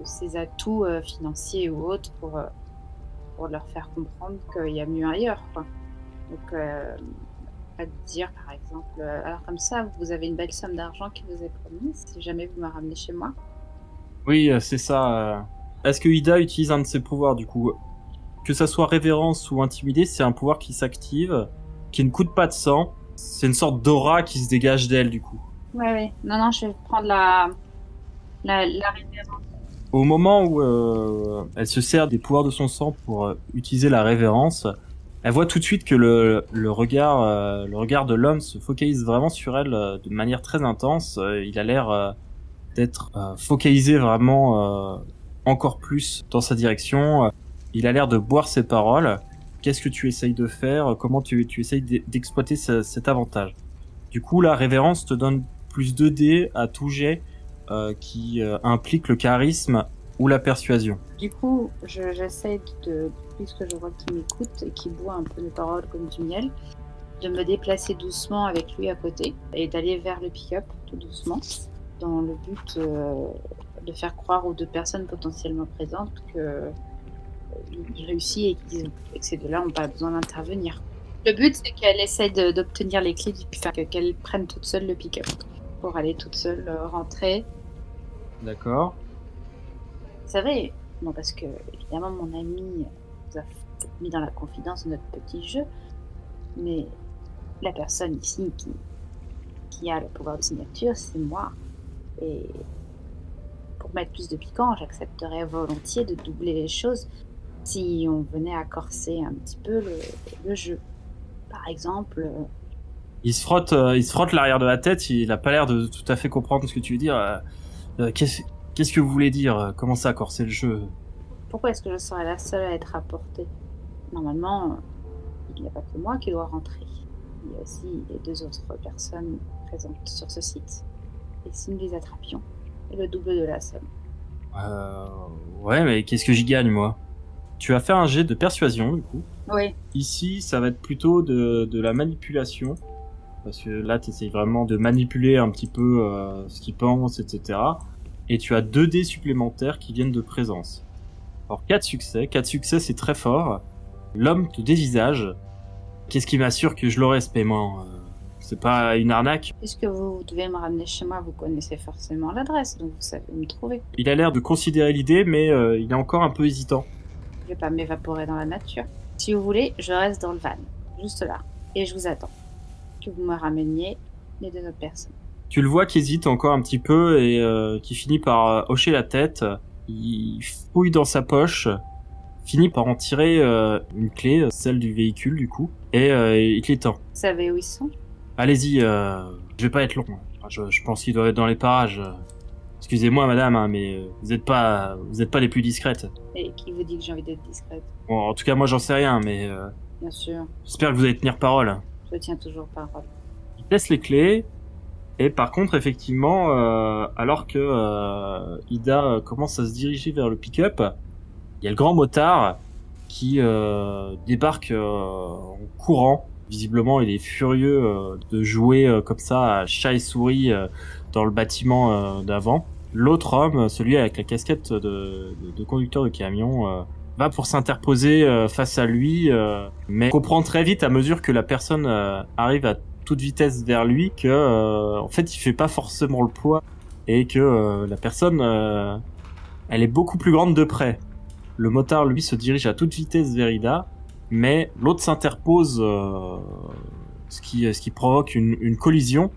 ses atouts financiers ou autres pour leur faire comprendre qu'il y a mieux ailleurs. Quoi. Donc, pas de dire par exemple, alors comme ça, vous avez une belle somme d'argent qui vous est promise si jamais vous me ramenez chez moi. Oui, c'est ça. Est-ce que Ida utilise un de ses pouvoirs du coup? Que ça soit révérence ou intimidé, c'est un pouvoir qui s'active, qui ne coûte pas de sang. C'est une sorte d'aura qui se dégage d'elle du coup. Ouais. Non, je vais prendre la révérence. Au moment où elle se sert des pouvoirs de son sang pour utiliser la révérence, elle voit tout de suite que le regard de l'homme se focalise vraiment sur elle de manière très intense. Il a l'air d'être focalisé vraiment encore plus dans sa direction. Il a l'air de boire ses paroles. Qu'est-ce que tu essayes de faire? Comment tu essayes d'exploiter cet avantage? Du coup, la révérence te donne plus 2 dés à tout jet qui implique le charisme ou la persuasion. Du coup, j'essaie puisque je vois qu'il m'écoute et qu'il boit un peu mes paroles comme du miel, de me déplacer doucement avec lui à côté et d'aller vers le pick-up tout doucement, dans le but de faire croire aux 2 personnes potentiellement présentes qu'il réussit et que ces 2-là n'ont pas besoin d'intervenir. Le but, c'est qu'elle essaie d'obtenir les clés du pick-up, qu'elle prenne toute seule le pick-up pour aller toute seule rentrer. D'accord. Vous savez, non, parce que évidemment mon ami nous a mis dans la confidence de notre petit jeu, mais la personne ici qui a le pouvoir de signature, c'est moi. Et pour mettre plus de piquant, j'accepterais volontiers de doubler les choses si on venait à corser un petit peu le jeu. Par exemple... Il se frotte l'arrière de la tête, il a pas l'air de tout à fait comprendre ce que tu veux dire. Qu'est-ce que vous voulez dire? Comment ça, corser le jeu? Pourquoi est-ce que je serais la seule à être apportée? Normalement, il n'y a pas que moi qui dois rentrer. Il y a aussi les 2 autres personnes présentes sur ce site. Et si nous les attrapions, c'est le double de la somme. Ouais, mais qu'est-ce que j'y gagne, moi? Tu vas faire un jet de persuasion, du coup. Oui. Ici, ça va être plutôt de la manipulation. Parce que là, tu essayes vraiment de manipuler un petit peu ce qu'ils pensent, etc. Et tu as 2 dés supplémentaires qui viennent de présence. Alors, 4 succès. 4 succès, c'est très fort. L'homme te dévisage. Qu'est-ce qui m'assure que je l'aurai, ce paiement? C'est pas une arnaque? Puisque vous devez me ramener chez moi, vous connaissez forcément l'adresse, donc vous savez où me trouver. Il a l'air de considérer l'idée, mais il est encore un peu hésitant. Je vais pas m'évaporer dans la nature. Si vous voulez, je reste dans le van, juste là, et je vous attends. Que vous me rameniez les 2 autres personnes. Tu le vois qui hésite encore un petit peu et qui finit par hocher la tête. Il fouille dans sa poche, finit par en tirer une clé, celle du véhicule du coup, et il te l'étend. Vous savez où ils sont? Allez-y, je vais pas être long. Je pense qu'il doit être dans les parages. Excusez-moi madame, hein, mais vous êtes pas les plus discrètes. Et qui vous dit que j'ai envie d'être discrète? Bon, en tout cas moi j'en sais rien, mais Bien sûr, j'espère que vous allez tenir parole. je tiens toujours parole. Il te laisse les clés. Et par contre, effectivement, alors que Ida commence à se diriger vers le pick-up, il y a le grand motard qui débarque en courant. Visiblement, il est furieux de jouer comme ça à chat et souris dans le bâtiment d'avant. L'autre homme, celui avec la casquette de conducteur de camion, va pour s'interposer face à lui, mais comprend très vite à mesure que la personne arrive à toute vitesse vers lui que en fait il fait pas forcément le poids et que la personne elle est beaucoup plus grande de près. Le motard lui se dirige à toute vitesse vers Ida, mais l'autre s'interpose, ce qui provoque une collision.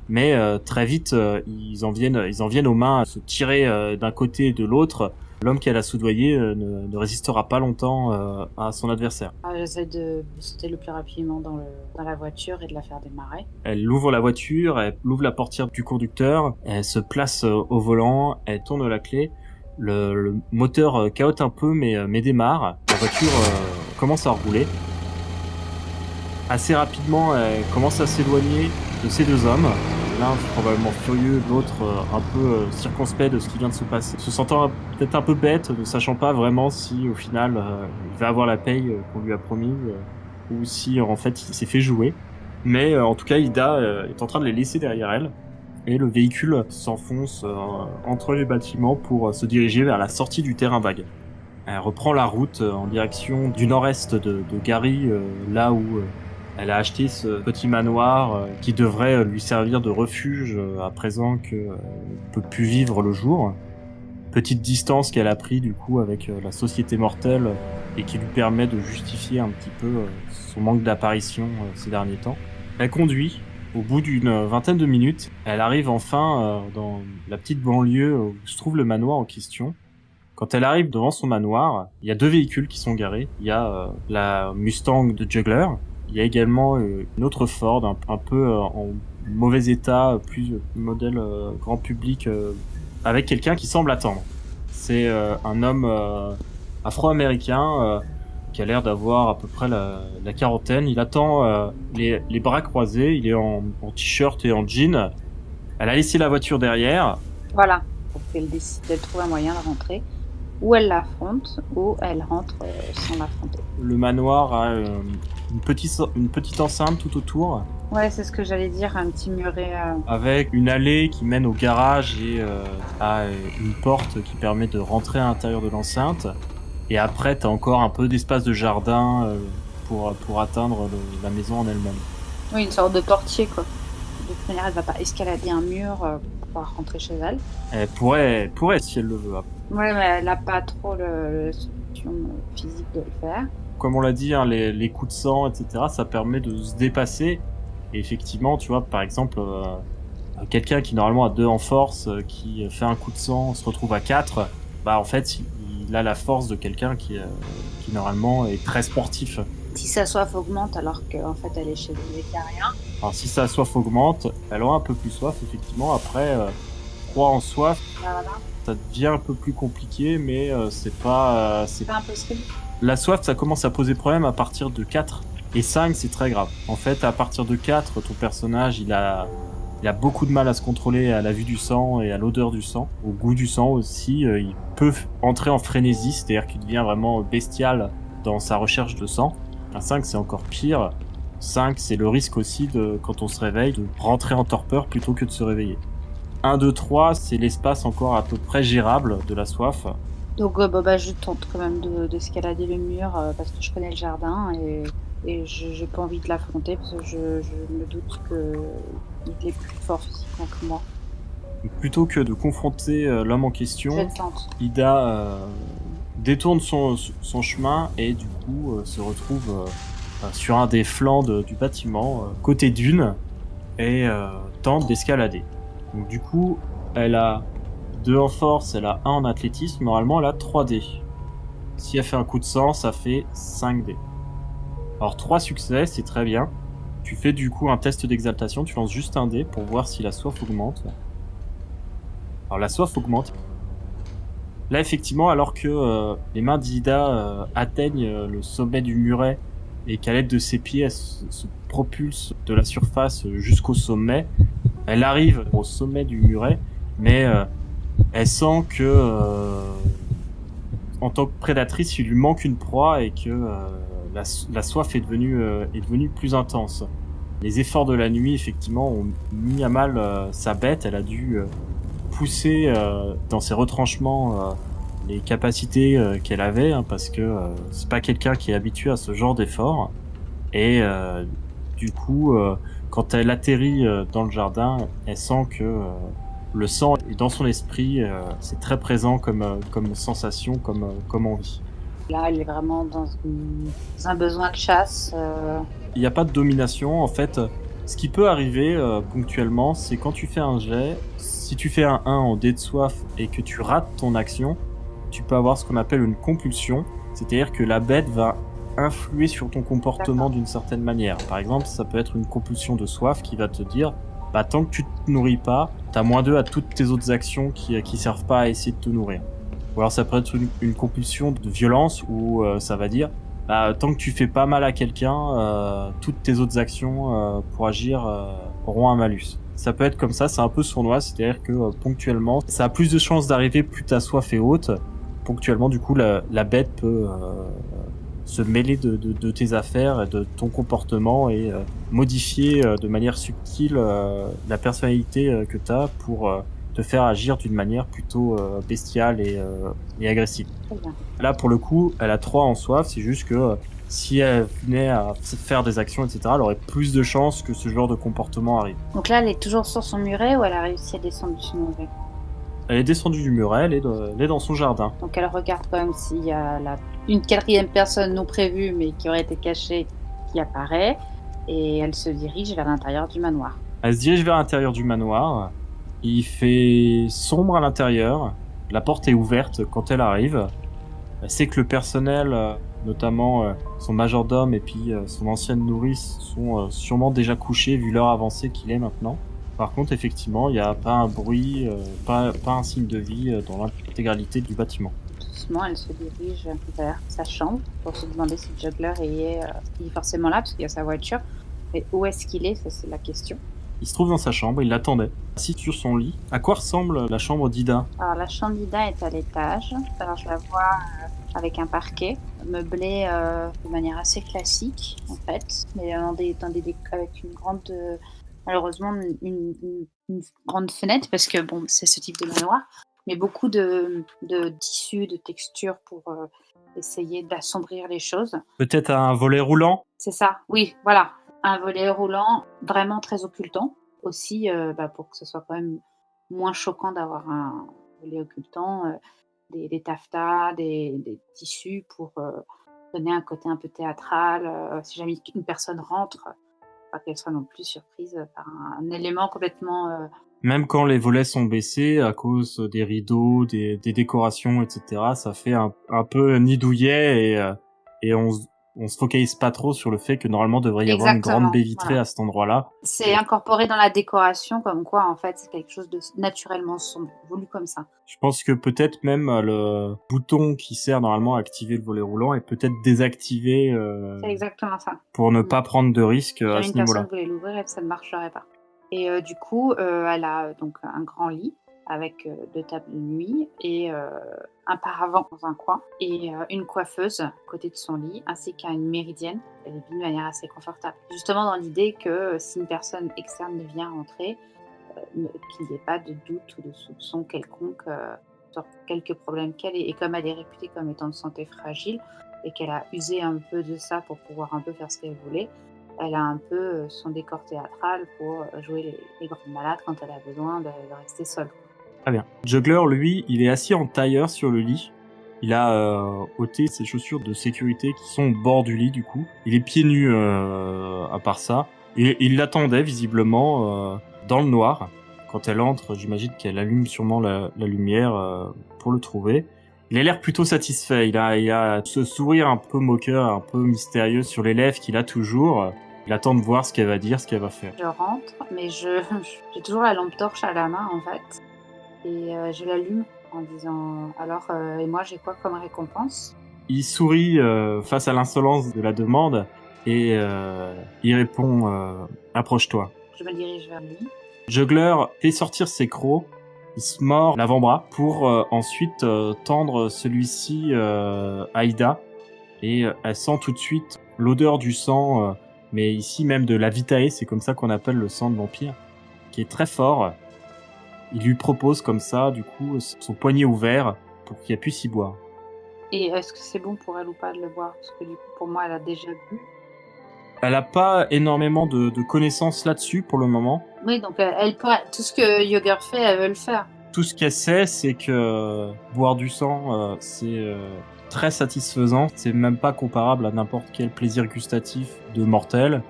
Mais très vite ils en viennent aux mains à se tirer d'un côté et de l'autre. L'homme qu'elle a soudoyé ne résistera pas longtemps à son adversaire. J'essaie de sauter le plus rapidement dans la voiture et de la faire démarrer. Elle ouvre la voiture, elle ouvre la portière du conducteur, elle se place au volant, elle tourne la clé. Le moteur cahote un peu mais démarre. La voiture commence à rouler. Assez rapidement, elle commence à s'éloigner de ces 2 hommes. L'un probablement furieux, l'autre un peu circonspect de ce qui vient de se passer. Se sentant peut-être un peu bête, ne sachant pas vraiment si au final il va avoir la paye qu'on lui a promis ou si en fait il s'est fait jouer. Mais en tout cas, Ida est en train de les laisser derrière elle. Et le véhicule s'enfonce entre les bâtiments pour se diriger vers la sortie du terrain vague. Elle reprend la route en direction du nord-est de Gary, là où elle a acheté ce petit manoir qui devrait lui servir de refuge à présent qu'elle ne peut plus vivre le jour. Petite distance qu'elle a pris du coup avec la société mortelle et qui lui permet de justifier un petit peu son manque d'apparition ces derniers temps. Elle conduit. Au bout d'une vingtaine de minutes, elle arrive enfin dans la petite banlieue où se trouve le manoir en question. Quand elle arrive devant son manoir, il y a 2 véhicules qui sont garés. Il y a la Mustang de Juggler. Il y a également une autre Ford, un peu en mauvais état, plus modèle grand public, avec quelqu'un qui semble attendre. C'est un homme afro-américain qui a l'air d'avoir à peu près la quarantaine. Il attend les bras croisés, il est en t-shirt et en jean. Elle a laissé la voiture derrière. Voilà, pour qu'elle décide, elle trouve un moyen de rentrer. Ou elle l'affronte, ou elle rentre sans l'affronter. Le manoir a une petite enceinte tout autour. Ouais, c'est ce que j'allais dire, un petit muret. Avec une allée qui mène au garage et à une porte qui permet de rentrer à l'intérieur de l'enceinte. Et après, t'as encore un peu d'espace de jardin pour atteindre la maison en elle-même. Oui, une sorte de portier, quoi. De toute manière, elle va pas escalader un mur pour pouvoir rentrer chez elle. Elle pourrait si elle le veut. Ouais, mais elle a pas trop le solution physique de le faire. Comme on l'a dit, hein, les coups de sang, etc., ça permet de se dépasser. Et effectivement, tu vois, par exemple, quelqu'un qui normalement a 2 en force, qui fait un coup de sang, se retrouve à 4, bah en fait, il a la force de quelqu'un qui normalement est très sportif. Si sa soif augmente alors qu'en fait elle est chez le végétarien. Alors si sa soif augmente, elle aura un peu plus soif, effectivement. Après, 3 en soif, Voilà. ça devient un peu plus compliqué, mais c'est pas... C'est pas impossible. La soif, ça commence à poser problème à partir de 4. Et 5, c'est très grave. En fait, à partir de 4, ton personnage, il a beaucoup de mal à se contrôler à la vue du sang et à l'odeur du sang, au goût du sang aussi. Il peut entrer en frénésie, c'est-à-dire qu'il devient vraiment bestial dans sa recherche de sang. Un 5, c'est encore pire. 5, c'est le risque aussi de, quand on se réveille, de rentrer en torpeur plutôt que de se réveiller. 1, 2, 3, c'est l'espace encore à peu près gérable de la soif. Donc je tente quand même d'escalader le mur parce que je connais le jardin et j'ai pas envie de l'affronter parce que je me doute qu'il est plus fort physiquement que moi. Donc, plutôt que de confronter l'homme en Je question, le tente. Ida détourne son chemin et du coup se retrouve sur un des flancs du bâtiment, côté dune, et tente d'escalader. Donc du coup, elle a 2 en force, elle a 1 en athlétisme, normalement elle a 3 dés. Si elle fait un coup de sang, ça fait 5 dés. Alors 3 succès, c'est très bien. Tu fais du coup un test d'exaltation, tu lances juste un dé pour voir si la soif augmente. Alors la soif augmente. Là effectivement, alors que les mains d'Ida atteignent le sommet du muret et qu'à l'aide de ses pieds, elle se propulse de la surface jusqu'au sommet, elle arrive au sommet du muret, mais elle sent que en tant que prédatrice, il lui manque une proie et que la soif est devenue plus intense. Les efforts de la nuit, effectivement, ont mis à mal sa bête. Elle a dû pousser dans ses retranchements les capacités qu'elle avait, hein, parce que c'est pas quelqu'un qui est habitué à ce genre d'efforts. Et du coup, quand elle atterrit dans le jardin, elle sent que le sang est dans son esprit, c'est très présent comme sensation, comme envie. Là, elle est vraiment dans un besoin de chasse. Il n'y a pas de domination, en fait. Ce qui peut arriver ponctuellement, c'est quand tu fais un jet, si tu fais un 1 en dé de soif et que tu rates ton action, tu peux avoir ce qu'on appelle une compulsion, c'est-à-dire que la bête va influer sur ton comportement d'une certaine manière. Par exemple, ça peut être une compulsion de soif qui va te dire bah tant que tu te nourris pas, t'as -2 à toutes tes autres actions qui servent pas à essayer de te nourrir. Ou alors ça peut être une compulsion de violence où ça va dire bah tant que tu fais pas mal à quelqu'un, toutes tes autres actions pour agir auront un malus. Ça peut être comme ça, c'est un peu sournois, c'est-à-dire que ponctuellement, ça a plus de chances d'arriver plus ta soif est haute. Ponctuellement, du coup, la bête peut se mêler de tes affaires et de ton comportement et modifier de manière subtile la personnalité que t'as pour te faire agir d'une manière plutôt bestiale et agressive. Très bien. Là, pour le coup, elle a 3 en soif, c'est juste que si elle venait à faire des actions, etc., elle aurait plus de chances que ce genre de comportement arrive. Donc là, elle est toujours sur son muret ou elle a réussi à descendre de son muret? Elle est descendue du muret, elle est dans son jardin. Donc elle regarde quand même s'il y a une quatrième personne non prévue mais qui aurait été cachée qui apparaît et elle se dirige vers l'intérieur du manoir. Elle se dirige vers l'intérieur du manoir. Il fait sombre à l'intérieur. La porte est ouverte quand elle arrive. Elle sait que le personnel, notamment son majordome et puis son ancienne nourrice, sont sûrement déjà couchés vu l'heure avancée qu'il est maintenant. Par contre, effectivement, il n'y a pas un bruit, pas un signe de vie dans l'intégralité du bâtiment. Doucement, elle se dirige vers sa chambre pour se demander si le juggler est forcément là parce qu'il y a sa voiture. Mais où est-ce qu'il est? Ça, c'est la question. Il se trouve dans sa chambre, il l'attendait, assis sur son lit. À quoi ressemble la chambre d'Ida? Alors la chambre d'Ida est à l'étage. Alors je la vois avec un parquet meublé de manière assez classique en fait, mais avec une grande, malheureusement une grande fenêtre parce que bon c'est ce type de manoir, mais beaucoup de tissus, de textures pour essayer d'assombrir les choses. Peut-être un volet roulant? C'est ça, oui, voilà. Un volet roulant vraiment très occultant. Aussi, pour que ce soit quand même moins choquant d'avoir un volet occultant, des taffetas, des tissus pour donner un côté un peu théâtral. Si jamais une personne rentre, pas qu'elle soit non plus surprise par un élément complètement... Même quand les volets sont baissés à cause des rideaux, des décorations, etc., ça fait un peu nid douillet et on se focalise pas trop sur le fait que normalement devrait y avoir une grande Exactement, baie vitrée voilà. à cet endroit-là. C'est incorporé dans la décoration, comme quoi, en fait, c'est quelque chose de naturellement sombre, voulu comme ça. Je pense que peut-être même le bouton qui sert normalement à activer le volet roulant est peut-être désactivé C'est exactement ça. pour ne Mm. pas prendre de risques à Jamais ce une personne niveau-là. voulait l'ouvrir et ça ne marcherait pas. Et du coup, elle a donc un grand lit avec 2 tables de nuit et un paravent dans un coin et une coiffeuse à côté de son lit, ainsi qu'une méridienne. Elle est venue de manière assez confortable. Justement dans l'idée que si une personne externe vient entrer, qu'il n'y ait pas de doute ou de soupçon quelconque sur quelques problèmes qu'elle ait. Et comme elle est réputée comme étant de santé fragile et qu'elle a usé un peu de ça pour pouvoir un peu faire ce qu'elle voulait, elle a un peu son décor théâtral pour jouer les grandes malades quand elle a besoin de rester seule. Très bien. Juggler, lui, il est assis en tailleur sur le lit. Il a ôté ses chaussures de sécurité qui sont au bord du lit, du coup. Il est pieds nus à part ça. Et il l'attendait visiblement dans le noir. Quand elle entre, j'imagine qu'elle allume sûrement la lumière pour le trouver. Il a l'air plutôt satisfait. Il a ce sourire un peu moqueur, un peu mystérieux sur les lèvres qu'il a toujours. Il attend de voir ce qu'elle va dire, ce qu'elle va faire. Je rentre, mais j'ai toujours la lampe torche à la main en fait. Et je l'allume en disant alors, et moi j'ai quoi comme récompense? Il sourit face à l'insolence de la demande et il répond approche-toi. Je me dirige vers lui. Juggler fait sortir ses crocs, il se mord l'avant-bras pour ensuite tendre celui-ci à Ida et elle sent tout de suite l'odeur du sang, mais ici même de la vitae, c'est comme ça qu'on appelle le sang de vampire, qui est très fort. Il lui propose comme ça, du coup, son poignet ouvert pour qu'elle puisse y boire. Et est-ce que c'est bon pour elle ou pas de le boire? Parce que du coup, pour moi, elle a déjà bu. Elle a pas énormément de connaissances là-dessus pour le moment. Oui, donc elle pourrait, tout ce que Yoger fait, elle veut le faire. Tout ce qu'elle sait, c'est que boire du sang, c'est très satisfaisant. C'est même pas comparable à n'importe quel plaisir gustatif de mortel.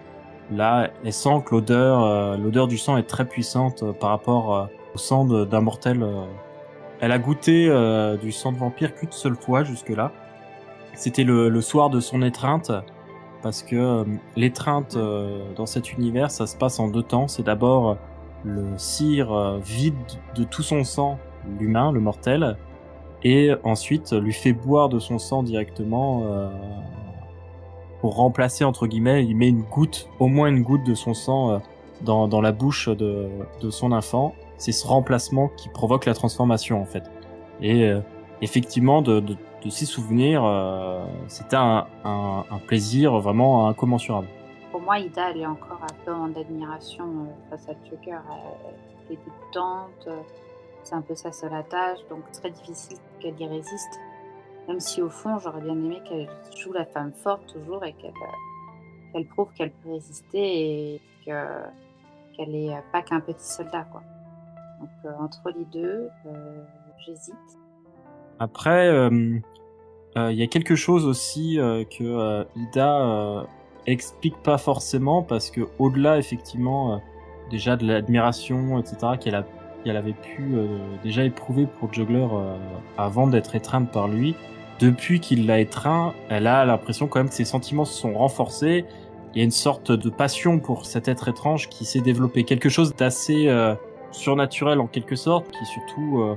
Là, elle sent que l'odeur du sang est très puissante par rapport au sang d'un mortel. Elle a goûté du sang de vampire qu'une seule fois jusque-là. C'était le soir de son étreinte, parce que l'étreinte dans cet univers, ça se passe en 2 temps. C'est d'abord le cire vide de tout son sang l'humain, le mortel, et ensuite lui fait boire de son sang directement pour remplacer, entre guillemets, il met une goutte, au moins une goutte de son sang dans la bouche de son enfant. C'est ce remplacement qui provoque la transformation en fait. Et effectivement, de s'y souvenir, c'était un plaisir vraiment incommensurable. Pour moi, Ida, elle est encore un peu en admiration face à Joker. Elle est dégoûtante, c'est un peu sa seule attache, donc c'est très difficile qu'elle y résiste. Même si au fond, j'aurais bien aimé qu'elle joue la femme forte toujours et qu'elle prouve qu'elle peut résister et qu'elle est pas qu'un petit soldat, quoi. Donc entre les deux, j'hésite. Après, il y a quelque chose aussi que Ida explique pas forcément, parce que au-delà effectivement déjà de l'admiration, etc., qu'elle avait pu déjà éprouver pour Juggler avant d'être étreinte par lui, depuis qu'il l'a étreint, elle a l'impression quand même que ses sentiments se sont renforcés. Il y a une sorte de passion pour cet être étrange qui s'est développé, quelque chose d'assez surnaturel en quelque sorte, qui surtout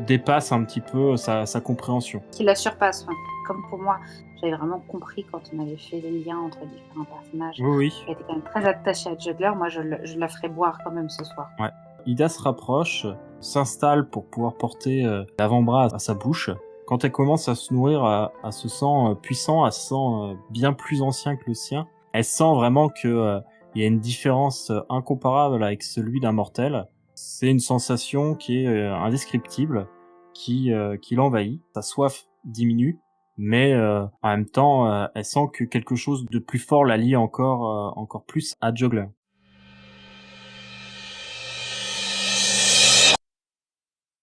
dépasse un petit peu sa compréhension. Qui la surpasse, enfin, comme pour moi. J'avais vraiment compris quand on avait fait les liens entre différents personnages. Oui, oui. Elle était quand même très attachée à Juggler. Moi, je la ferai boire quand même ce soir. Ouais. Ida se rapproche, s'installe pour pouvoir porter l'avant-bras à sa bouche. Quand elle commence à se nourrir à ce sang puissant, à ce sang bien plus ancien que le sien, elle sent vraiment que il y a une différence incomparable avec celui d'un mortel. C'est une sensation qui est indescriptible, qui l'envahit. Sa soif diminue, mais en même temps, elle sent que quelque chose de plus fort la lie encore plus à Juggler.